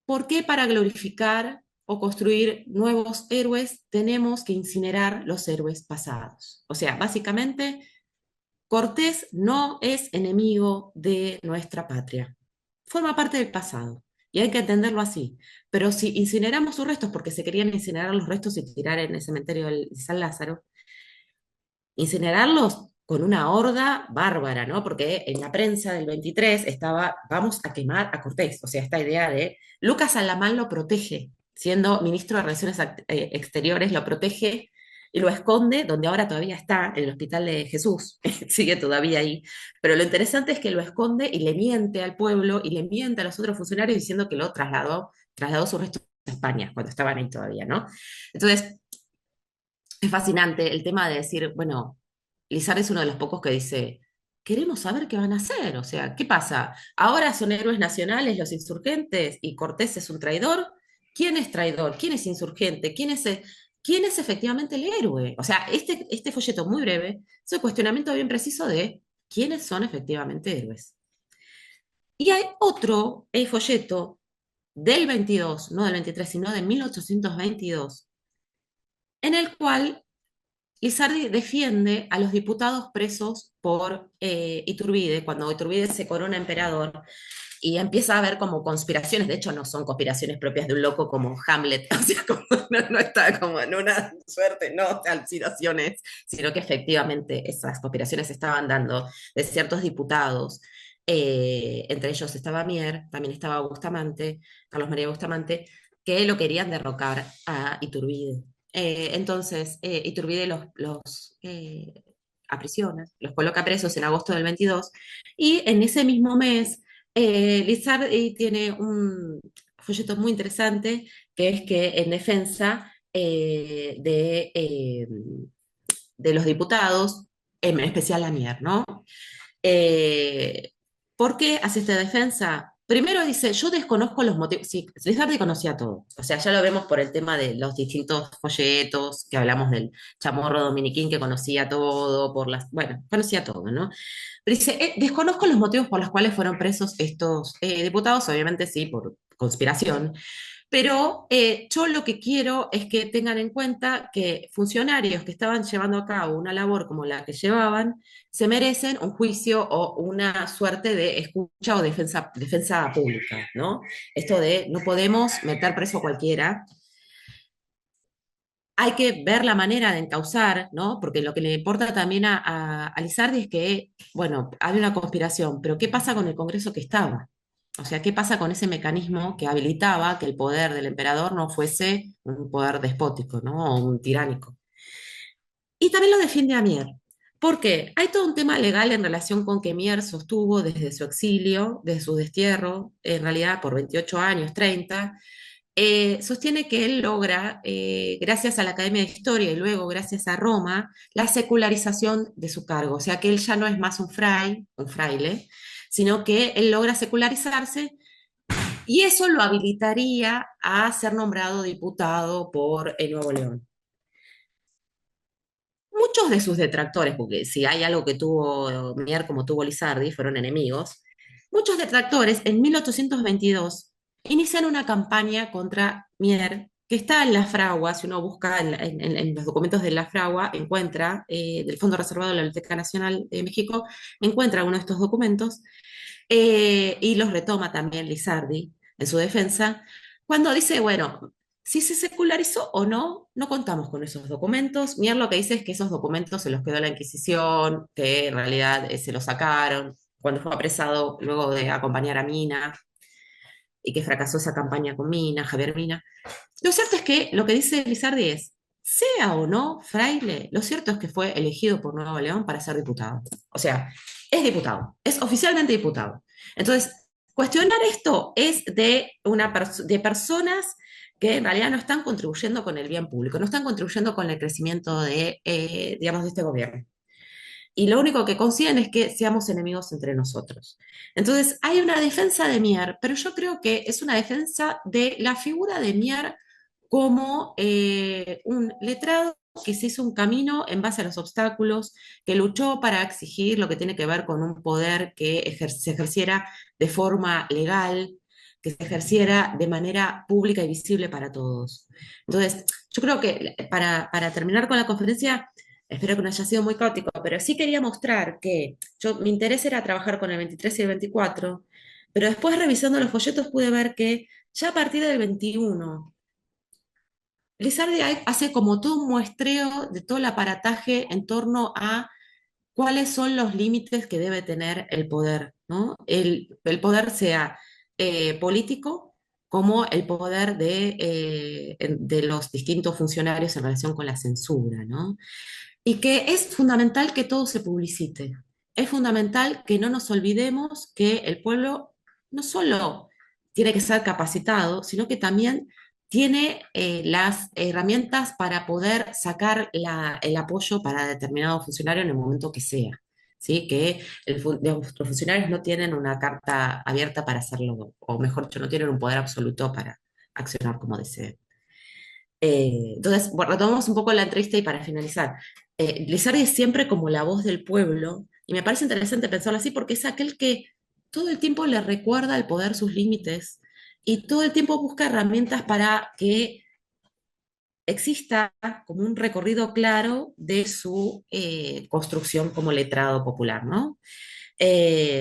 ¿por qué para glorificar o construir nuevos héroes tenemos que incinerar los héroes pasados? O sea, básicamente, Cortés no es enemigo de nuestra patria, forma parte del pasado. Y hay que entenderlo así. Pero si incineramos sus restos, porque se querían incinerar los restos y tirar en el cementerio de San Lázaro, incinerarlos con una horda bárbara, ¿no? Porque en la prensa del 23 estaba, vamos a quemar a Cortés, o sea, esta idea de Lucas Alamán lo protege, siendo ministro de Relaciones Exteriores, lo protege y lo esconde, donde ahora todavía está, en el Hospital de Jesús, sigue todavía ahí. Pero lo interesante es que lo esconde y le miente al pueblo y le miente a los otros funcionarios diciendo que lo trasladó sus restos a España, cuando estaban ahí todavía, ¿no? Entonces, es fascinante el tema de decir, bueno, Lizardi es uno de los pocos que dice, queremos saber qué van a hacer, o sea, ¿qué pasa? Ahora son héroes nacionales los insurgentes y Cortés es un traidor. ¿Quién es traidor? ¿Quién es insurgente? ¿Quién es efectivamente el héroe? O sea, este folleto muy breve es un cuestionamiento bien preciso de quiénes son efectivamente héroes. Y hay otro folleto del 22, no del 23, sino de 1822, en el cual Lizardi defiende a los diputados presos por Iturbide, cuando Iturbide se corona emperador y empieza a haber como conspiraciones, de hecho no son conspiraciones propias de un loco como Hamlet, o sea, como no está como en una suerte, no alucinaciones, sino que efectivamente esas conspiraciones se estaban dando de ciertos diputados, entre ellos estaba Mier, también estaba Bustamante, Carlos María Bustamante, que lo querían derrocar a Iturbide. Entonces, Iturbide los aprisiona, los coloca presos en agosto del 22, y en ese mismo mes, Lizardi tiene un folleto muy interesante, que es que en defensa de los diputados, en especial Lanier, ¿no? Eh, ¿Por qué hace esta defensa? Primero dice, yo desconozco los motivos. Sí, Lizardi conocía todo. O sea, ya lo vemos por el tema de los distintos folletos, que hablamos del chamorro dominiquín que conocía todo, bueno, conocía todo, ¿no? Pero dice, desconozco los motivos por los cuales fueron presos estos diputados, obviamente sí, por conspiración, Pero yo lo que quiero es que tengan en cuenta que funcionarios que estaban llevando a cabo una labor como la que llevaban, se merecen un juicio o una suerte de escucha o defensa pública, ¿no? Esto de no podemos meter preso a cualquiera, hay que ver la manera de encauzar, ¿no? Porque lo que le importa también a Lizardi es que, bueno, hay una conspiración, pero ¿qué pasa con el Congreso que estaba? O sea, ¿qué pasa con ese mecanismo que habilitaba que el poder del emperador no fuese un poder despótico, ¿no? O un tiránico. Y también lo defiende a Mier. ¿Por qué? Hay todo un tema legal en relación con que Mier sostuvo desde su exilio, desde su destierro, en realidad por 28 años, 30, sostiene que él logra, gracias a la Academia de Historia y luego gracias a Roma, la secularización de su cargo. O sea, que él ya no es más un fraile, sino que él logra secularizarse y eso lo habilitaría a ser nombrado diputado por el Nuevo León. Muchos de sus detractores, porque si hay algo que tuvo Mier como tuvo Lizardi, fueron enemigos, muchos detractores en 1822 inician una campaña contra Mier, que está en la fragua, si uno busca en los documentos de la fragua, encuentra, del Fondo Reservado de la Biblioteca Nacional de México, encuentra uno de estos documentos, y los retoma también Lizardi en su defensa, cuando dice, bueno, si se secularizó o no, no contamos con esos documentos. Mier lo que dice es que esos documentos se los quedó la Inquisición, que en realidad se los sacaron cuando fue apresado luego de acompañar a Mina y que fracasó esa campaña con Mina, Javier Mina. Lo cierto es que lo que dice Lizardi es, sea o no fraile, lo cierto es que fue elegido por Nuevo León para ser diputado. O sea, es diputado, es oficialmente diputado. Entonces, cuestionar esto es de personas que en realidad no están contribuyendo con el bien público, no están contribuyendo con el crecimiento digamos, de este gobierno. Y lo único que consiguen es que seamos enemigos entre nosotros. Entonces, hay una defensa de Mier, pero yo creo que es una defensa de la figura de Mier como un letrado que se hizo un camino en base a los obstáculos, que luchó para exigir lo que tiene que ver con un poder que se ejerciera de forma legal, que se ejerciera de manera pública y visible para todos. Entonces, yo creo que para terminar con la conferencia, espero que no haya sido muy caótico, pero sí quería mostrar que mi interés era trabajar con el 23 y el 24, pero después revisando los folletos pude ver que ya a partir del 21, Lizardi hace como todo un muestreo de todo el aparataje en torno a cuáles son los límites que debe tener el poder, ¿no? El poder sea político como el poder de los distintos funcionarios en relación con la censura, ¿no? Y que es fundamental que todo se publicite. Es fundamental que no nos olvidemos que el pueblo no solo tiene que ser capacitado, sino que también tiene las herramientas para poder sacar el apoyo para determinado funcionario en el momento que sea. ¿Sí? Que digamos, los funcionarios no tienen una carta abierta para hacerlo, o mejor dicho, no tienen un poder absoluto para accionar como deseen. Entonces, bueno, retomamos un poco la entrevista y para finalizar, Lizardi es siempre como la voz del pueblo, y me parece interesante pensarlo así porque es aquel que todo el tiempo le recuerda al poder sus límites y todo el tiempo busca herramientas para que exista como un recorrido claro de su construcción como letrado popular, ¿no?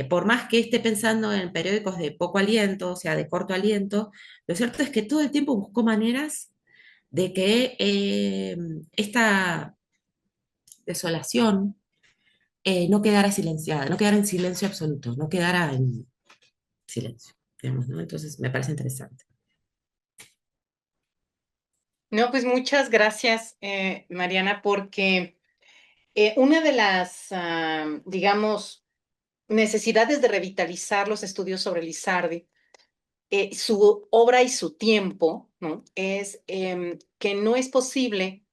Por más que esté pensando en periódicos de poco aliento, o sea, de corto aliento, lo cierto es que todo el tiempo buscó maneras de que esta desolación no quedara silenciada, no quedara en silencio absoluto, no quedara en silencio, digamos, ¿no? Entonces me parece interesante. No, pues muchas gracias, Mariana, porque una de las, digamos, necesidades de revitalizar los estudios sobre Lizardi, su obra y su tiempo, ¿no? Es que no es posible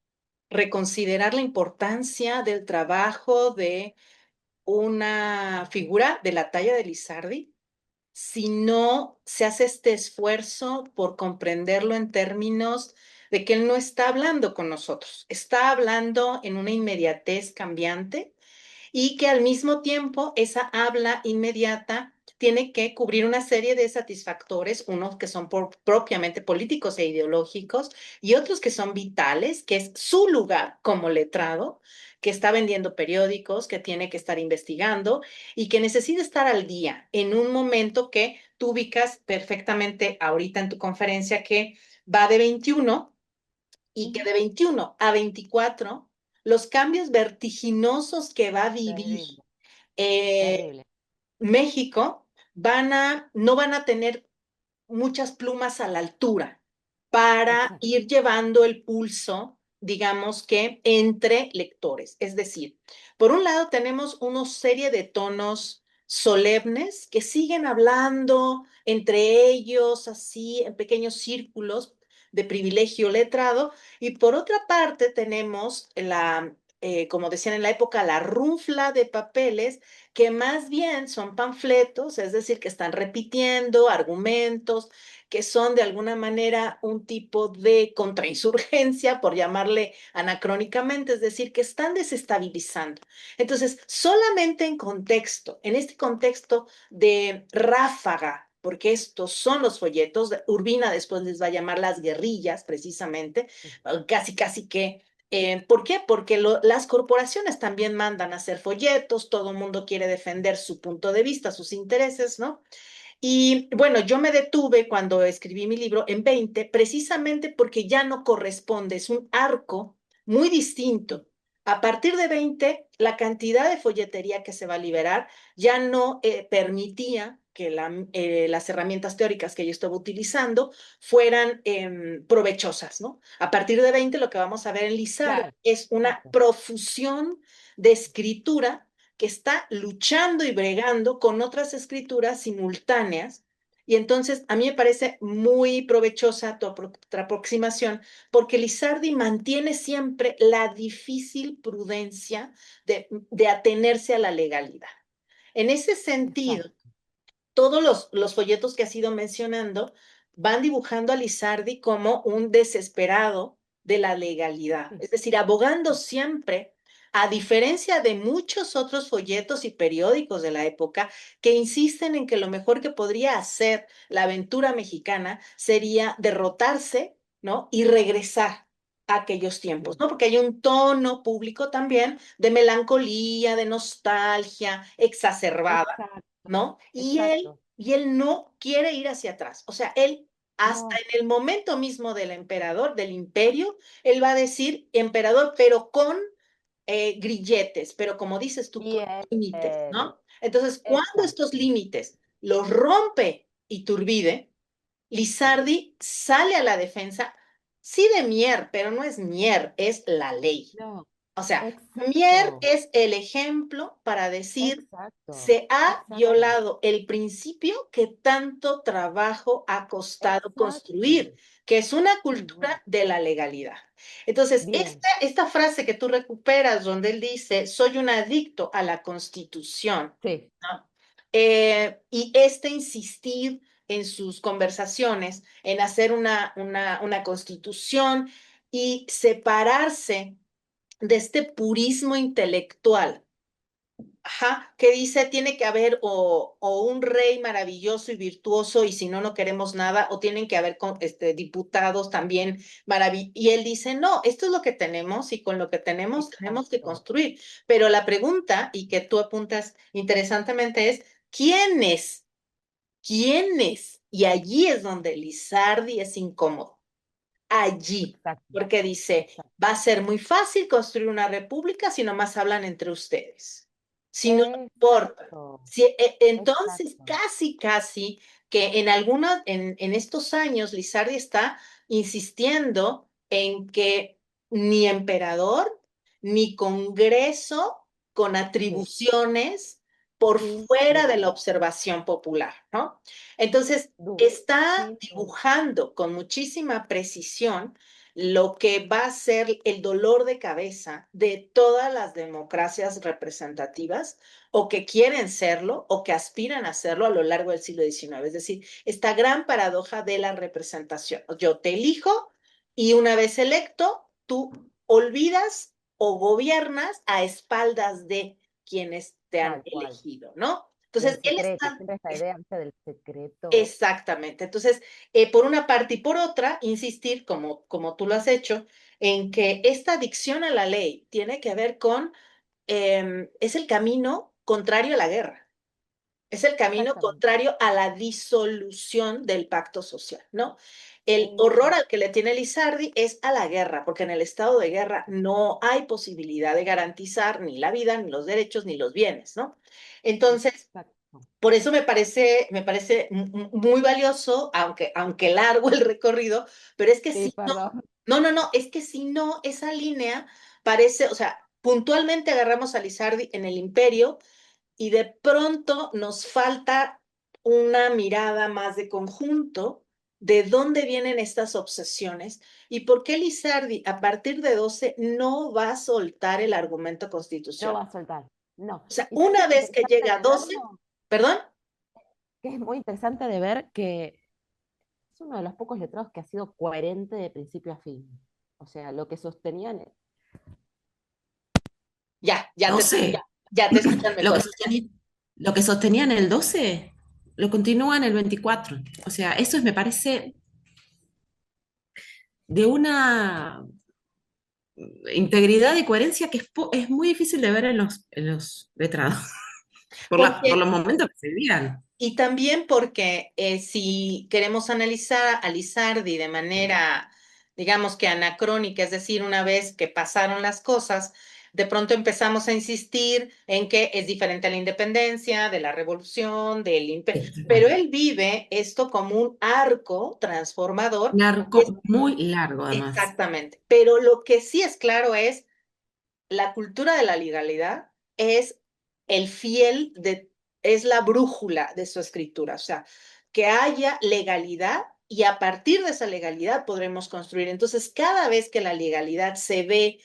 reconsiderar la importancia del trabajo de una figura de la talla de Lizardi si no se hace este esfuerzo por comprenderlo en términos de que él no está hablando con nosotros, está hablando en una inmediatez cambiante y que al mismo tiempo esa habla inmediata tiene que cubrir una serie de satisfactores, unos que son propiamente políticos e ideológicos y otros que son vitales, que es su lugar como letrado, que está vendiendo periódicos, que tiene que estar investigando y que necesita estar al día en un momento que tú ubicas perfectamente ahorita en tu conferencia que va de 21 y que de 21 a 24 los cambios vertiginosos que va a vivir Terrible, eh, terrible. México no van a tener muchas plumas a la altura para Exacto. ir llevando el pulso, digamos que entre lectores. Es decir, por un lado tenemos una serie de tonos solemnes que siguen hablando entre ellos, así en pequeños círculos de privilegio letrado, y por otra parte tenemos como decían en la época, la rufla de papeles que más bien son panfletos, es decir, que están repitiendo argumentos, que son de alguna manera un tipo de contrainsurgencia, por llamarle anacrónicamente, es decir, que están desestabilizando. Entonces, solamente en este contexto de ráfaga, porque estos son los folletos, Urbina después les va a llamar las guerrillas, precisamente, casi, casi que ¿por qué? Porque las corporaciones también mandan a hacer folletos, todo el mundo quiere defender su punto de vista, sus intereses, ¿no? Y bueno, yo me detuve cuando escribí mi libro en 20, precisamente porque ya no corresponde, es un arco muy distinto. A partir de 20, la cantidad de folletería que se va a liberar ya no permitía que las herramientas teóricas que yo estaba utilizando fueran provechosas, ¿no? A partir de 20, lo que vamos a ver en Lizardo Claro, es una exacto. profusión de escritura que está luchando y bregando con otras escrituras simultáneas. Y entonces a mí me parece muy provechosa tu aproximación, porque Lizardi mantiene siempre la difícil prudencia de atenerse a la legalidad. En ese sentido, Exacto. todos los folletos que has ido mencionando van dibujando a Lizardi como un desesperado de la legalidad, Sí, es decir, abogando sí, siempre, a diferencia de muchos otros folletos y periódicos de la época, que insisten en que lo mejor que podría hacer la aventura mexicana sería derrotarse, ¿no? Y regresar a aquellos tiempos, sí. ¿no? Porque hay un tono público también de melancolía, de nostalgia exacerbada, Exacto, ¿no? exacto. Y él no quiere ir hacia atrás. O sea, él hasta No, en el momento mismo del emperador, del imperio, él va a decir emperador, pero con grilletes, pero como dices tú, con bien, límites, ¿no? Entonces, cuando estos exacto. límites los rompe Iturbide, Lizardi sale a la defensa, sí de Mier, pero no es Mier, es la ley. No, O sea, Mier exacto, es el ejemplo para decir, exacto, se ha exacto, violado el principio que tanto trabajo ha costado exacto. construir, que es una Sí, bueno, cultura de la legalidad. Entonces, bien, esta frase que tú recuperas, donde él dice, soy un adicto a la Constitución, sí, ¿no? Y este insistir en sus conversaciones, en hacer una constitución y separarse de este purismo intelectual, ajá, que dice tiene que haber o un rey maravilloso y virtuoso y si no, no queremos nada, o tienen que haber diputados también maravillosos. Y él dice, no, esto es lo que tenemos y con lo que tenemos que exacto. construir. Pero la pregunta, y que tú apuntas interesantemente, es, ¿quiénes? ¿Quiénes? Y allí es donde Lizardi es incómodo allí, Exacto, porque dice, exacto. va a ser muy fácil construir una república si nomás hablan entre ustedes, si no importa. Exacto, Si, entonces, exacto. casi, casi que en estos años, Lizardi está insistiendo en que ni emperador, ni congreso con Sí, atribuciones por sin fuera de la duda, observación popular, ¿no? Entonces, duda, está sin duda. dibujando con muchísima precisión lo que va a ser el dolor de cabeza de todas las democracias representativas o que quieren serlo o que aspiran a serlo a lo largo del siglo XIX. Es decir, esta gran paradoja de la representación. Yo te elijo y una vez electo, tú olvidas o gobiernas a espaldas de quienes te han Tal cual, elegido, ¿no? Entonces, Del él secreto, está... siempre esta idea, ¿viste? Del secreto. Exactamente. Entonces, por una parte y por otra, insistir, como tú lo has hecho, en que esta adicción a la ley tiene que ver con, es el camino contrario a la guerra. Es el camino Exactamente. contrario a la disolución del pacto social, ¿no? El horror Exacto. al que le tiene Lizardi es a la guerra, porque en el estado de guerra no hay posibilidad de garantizar ni la vida, ni los derechos, ni los bienes, ¿no? Entonces, Exacto. por eso me parece muy valioso, aunque largo el recorrido, pero es que Sí, si no, perdón. no, es que si no, esa línea parece, o sea, puntualmente agarramos a Lizardi en el Imperio y de pronto nos falta una mirada más de conjunto de dónde vienen estas obsesiones y por qué Lizardi a partir de 12 no va a soltar el argumento No va constitucional. a soltar. No. O sea, ¿Y sabes qué una es vez que interesante llega a de 12, verlo? perdón, Que es muy interesante de ver que es uno de los pocos letrados que ha sido coherente de principio a fin. O sea, lo que sostenían, ya te, 12. ya te escuchan Lo que mejor. sostenía, lo que sostenía en el 12 lo continúa en el 24. O sea, eso me parece de una integridad y coherencia que es muy difícil de ver en los letrados, por Porque los momentos que se vivían. Y también porque si queremos analizar a Lizardi de manera, digamos que anacrónica, es decir, una vez que pasaron las cosas, de pronto empezamos a insistir en que es diferente a la independencia, de la revolución, del imperio, pero él vive esto como un arco transformador. Un Es- arco muy largo, además. Exactamente, pero lo que sí es claro es la cultura de la legalidad es el fiel de, es la brújula de su escritura, o sea, que haya legalidad y a partir de esa legalidad podremos construir. Entonces, cada vez que la legalidad se ve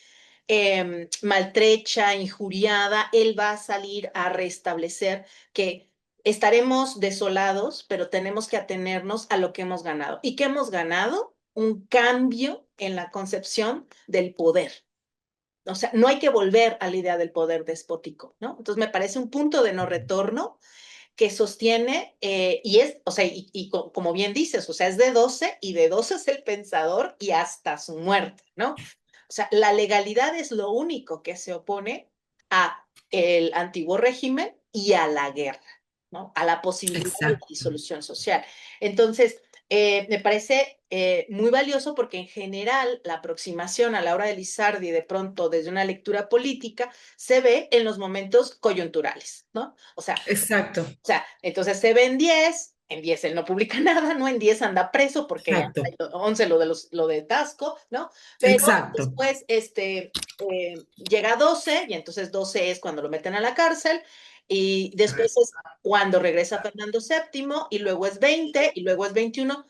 maltrecha, injuriada, él va a salir a restablecer que estaremos desolados, pero tenemos que atenernos a lo que hemos ganado. ¿Y qué hemos ganado? Un cambio en la concepción del poder. O sea, no hay que volver a la idea del poder despótico, ¿no? Entonces me parece un punto de no retorno que sostiene y es, o sea, como bien dices, o sea, es de 12 y de 12 es el pensador y hasta su muerte, ¿no? O sea, la legalidad es lo único que se opone a el antiguo régimen y a la guerra, ¿no? A la posibilidad de la Exacto. disolución social. Entonces, me parece muy valioso porque en general la aproximación a la obra de Lizardi de pronto desde una lectura política se ve en los momentos coyunturales, ¿no? Exacto. Entonces se ve en 10 él no publica nada, ¿no? En 10 anda preso porque Exacto. 11 lo de Tasco, ¿no? Pero Exacto. después llega a 12 y entonces 12 es cuando lo meten a la cárcel y después es cuando regresa Fernando VII y luego es 20 y luego es 21,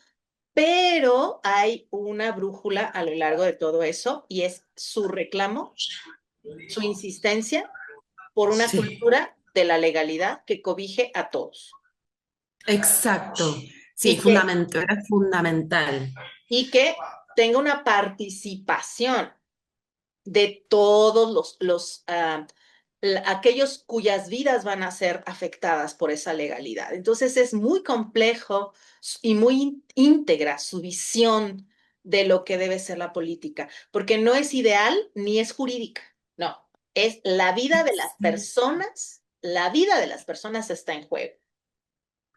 pero hay una brújula a lo largo de todo eso y es su reclamo, su insistencia por una Sí. cultura de la legalidad que cobije a todos Exacto. Sí, y que, fundamental, era fundamental. y que tenga una participación de todos aquellos cuyas vidas van a ser afectadas por esa legalidad. Entonces es muy complejo y muy íntegra su visión de lo que debe ser la política, porque no es ideal ni es jurídica, no, es la vida de las personas está en juego.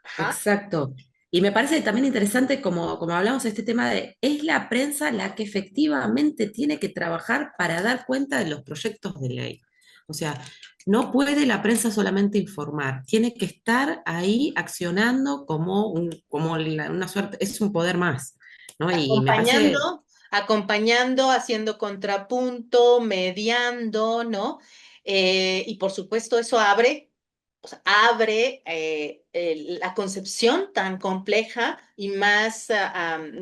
Ajá. Exacto. Y me parece también interesante, como hablamos, este tema de, es la prensa la que efectivamente tiene que trabajar para dar cuenta de los proyectos de ley. O sea, no puede la prensa solamente informar, tiene que estar ahí accionando una suerte, es un poder más, ¿no? Y me parece acompañando, haciendo contrapunto, mediando, ¿no? Y por supuesto eso abre, o sea, abre la concepción tan compleja y más,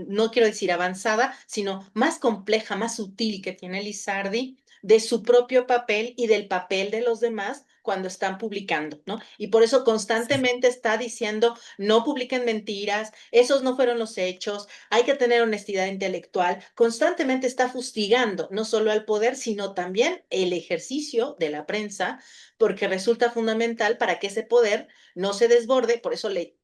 no quiero decir avanzada, sino más compleja, más sutil que tiene Lizardi de su propio papel y del papel de los demás cuando están publicando, ¿no? Y por eso constantemente está diciendo, no publiquen mentiras, esos no fueron los hechos, hay que tener honestidad intelectual, constantemente está fustigando no solo al poder, sino también el ejercicio de la prensa, porque resulta fundamental para que ese poder no se desborde, por eso le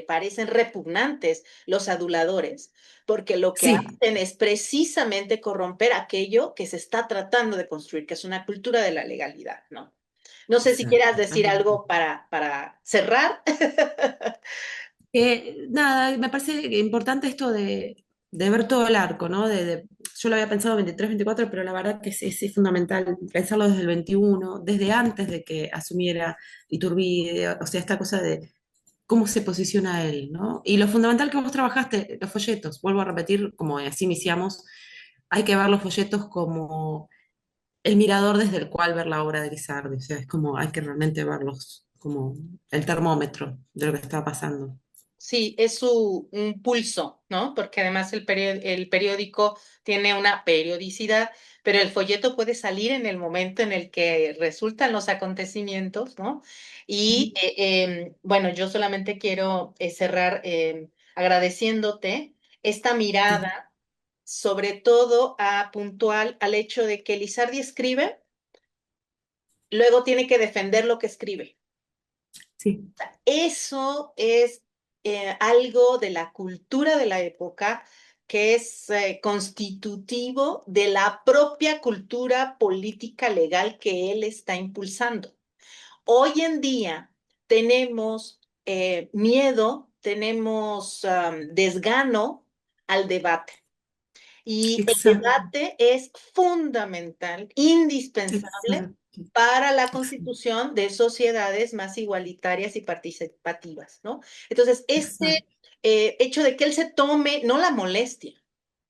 parecen repugnantes los aduladores, porque lo que Sí, hacen es precisamente corromper aquello que se está tratando de construir, que es una cultura de la legalidad, ¿no? No sé si quieras exacto. decir algo para cerrar. Nada, me parece importante esto de ver todo el arco, ¿no? Yo lo había pensado 23, 24, pero la verdad que es fundamental pensarlo desde el 21, desde antes de que asumiera Iturbide, o sea, esta cosa de cómo se posiciona él, ¿no? Y lo fundamental que vos trabajaste, los folletos, vuelvo a repetir, como así iniciamos, hay que ver los folletos como el mirador desde el cual ver la obra de Lizardi, o sea, es como hay que realmente verlos como el termómetro de lo que está pasando. Sí, es un pulso, ¿no? Porque además el periódico tiene una periodicidad, pero el folleto puede salir en el momento en el que resultan los acontecimientos, ¿no? Y bueno, yo solamente quiero cerrar agradeciéndote esta Sí, mirada, sobre todo a puntual al hecho de que Lizardi escribe, luego tiene que defender lo que escribe. sí, Eso es algo de la cultura de la época que es constitutivo de la propia cultura política legal que él está impulsando. Hoy en día tenemos miedo, tenemos desgano al debate. Y el exacto, debate es fundamental, indispensable exacto, para la exacto, constitución de sociedades más igualitarias y participativas, ¿no? Entonces, este exacto. hecho de que él se tome, no la molestia,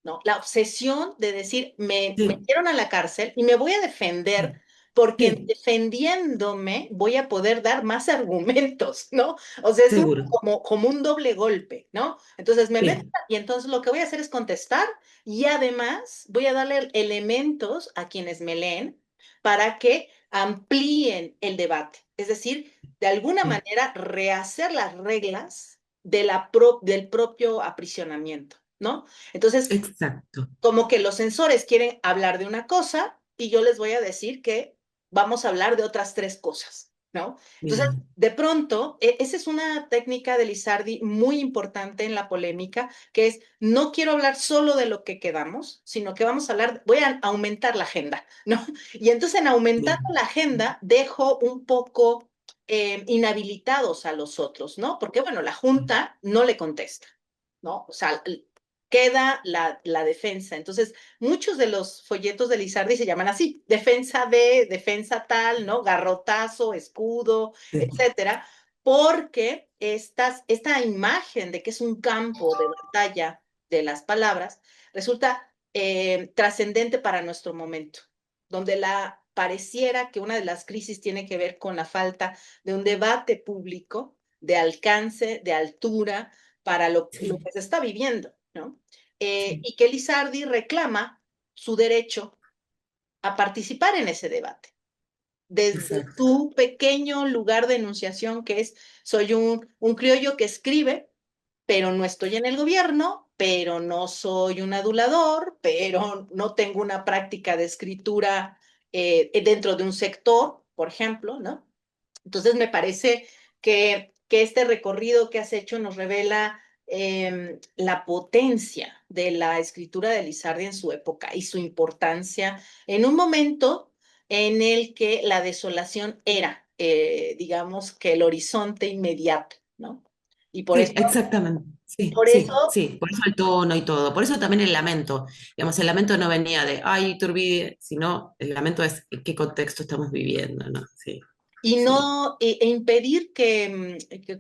¿no? La obsesión de decir, me Sí, metieron a la cárcel y me voy a defender sí, porque en sí, defendiéndome voy a poder dar más argumentos, ¿no? O sea, es seguro. como un doble golpe, ¿no? Entonces me meto Sí, y entonces lo que voy a hacer es contestar y además voy a darle elementos a quienes me leen para que amplíen el debate. Es decir, de alguna sí, manera rehacer las reglas del propio aprisionamiento, ¿no? Entonces, exacto. como que los sensores quieren hablar de una cosa y yo les voy a decir que vamos a hablar de otras tres cosas, ¿no? Entonces, Bien, de pronto, esa es una técnica de Lizardi muy importante en la polémica, que es, no quiero hablar solo de lo que quedamos, sino que vamos a hablar, voy a aumentar la agenda, ¿no? Y entonces en aumentando bien, la agenda, dejo un poco inhabilitados a los otros, ¿no? Porque, bueno, la Junta no le contesta, ¿no? O sea, queda la defensa. Entonces, muchos de los folletos de Lizardi se llaman así, defensa de, defensa tal, ¿no? Garrotazo, escudo, sí, etcétera, porque esta imagen de que es un campo de batalla de las palabras resulta trascendente para nuestro momento, donde pareciera que una de las crisis tiene que ver con la falta de un debate público de alcance, de altura, para lo sí, que se está viviendo, ¿no? sí, Y que Lizardi reclama su derecho a participar en ese debate. Desde exacto. su pequeño lugar de enunciación, que es, soy un criollo que escribe, pero no estoy en el gobierno, pero no soy un adulador, pero no tengo una práctica de escritura dentro de un sector, por ejemplo, ¿no? Entonces me parece que este recorrido que has hecho nos revela la potencia de la escritura de Lizardi en su época y su importancia en un momento en el que la desolación era, digamos, que el horizonte inmediato, ¿no? Y Sí, exactamente. Sí, por eso, sí, sí. Por eso el tono y todo. Por eso también el lamento. Digamos, el lamento no venía de, ay, Iturbide, sino el lamento es en qué contexto estamos viviendo, ¿no? Sí, y sí. no, impedir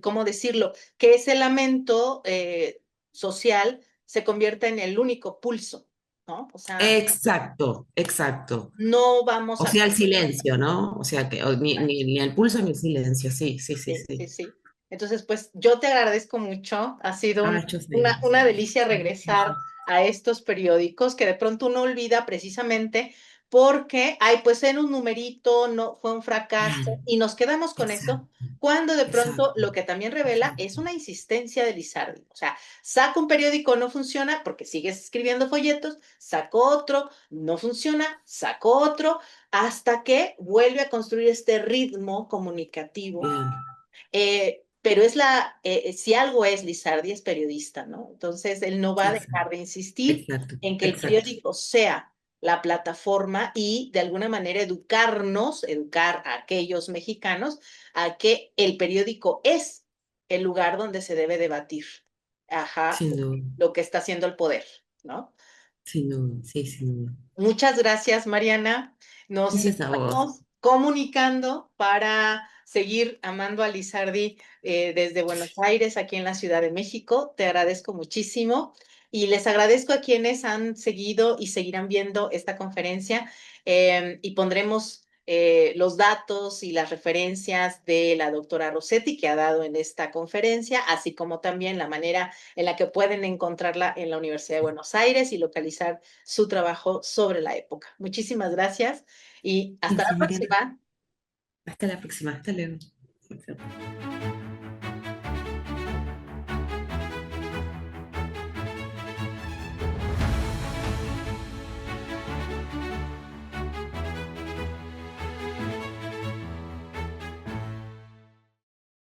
¿cómo decirlo? Que ese lamento social se convierta en el único pulso, ¿no? O sea, Exacto, exacto. no vamos O a... sea, el silencio, ¿no? O sea, que ni el pulso ni el silencio. Sí, sí, sí, Sí, sí, sí. sí. Entonces, pues yo te agradezco mucho. Ha sido Ah, yo sé. una delicia Sí, sí, regresar sí. a estos periódicos que de pronto uno olvida precisamente porque, ay, pues en un numerito, no, fue un fracaso, y nos quedamos con eso, Exacto, cuando de pronto exacto, lo que también revela es exacto. una insistencia de Lizardi. O sea, saca un periódico, no funciona, porque sigues escribiendo folletos, sacó otro, no funciona, sacó otro, hasta que vuelve a construir este ritmo comunicativo. Bien, Pero si algo es Lizardi, es periodista, ¿no? Entonces, él no va a exacto, dejar de insistir exacto, en que el exacto. periódico sea la plataforma y de alguna manera educar a aquellos mexicanos a que el periódico es el lugar donde se debe debatir, ajá, Sin duda, lo que está haciendo el poder, ¿no? sin duda, sí, sin duda. Muchas gracias, Mariana. Nos Gracias a vos. estamos comunicando para seguir amando a Lizardi desde Buenos Aires, aquí en la Ciudad de México. Te agradezco muchísimo y les agradezco a quienes han seguido y seguirán viendo esta conferencia y pondremos los datos y las referencias de la doctora Rossetti que ha dado en esta conferencia, así como también la manera en la que pueden encontrarla en la Universidad de Buenos Aires y localizar su trabajo sobre la época. Muchísimas gracias y hasta la Gracias, Mariana. próxima. Hasta la próxima, hasta luego.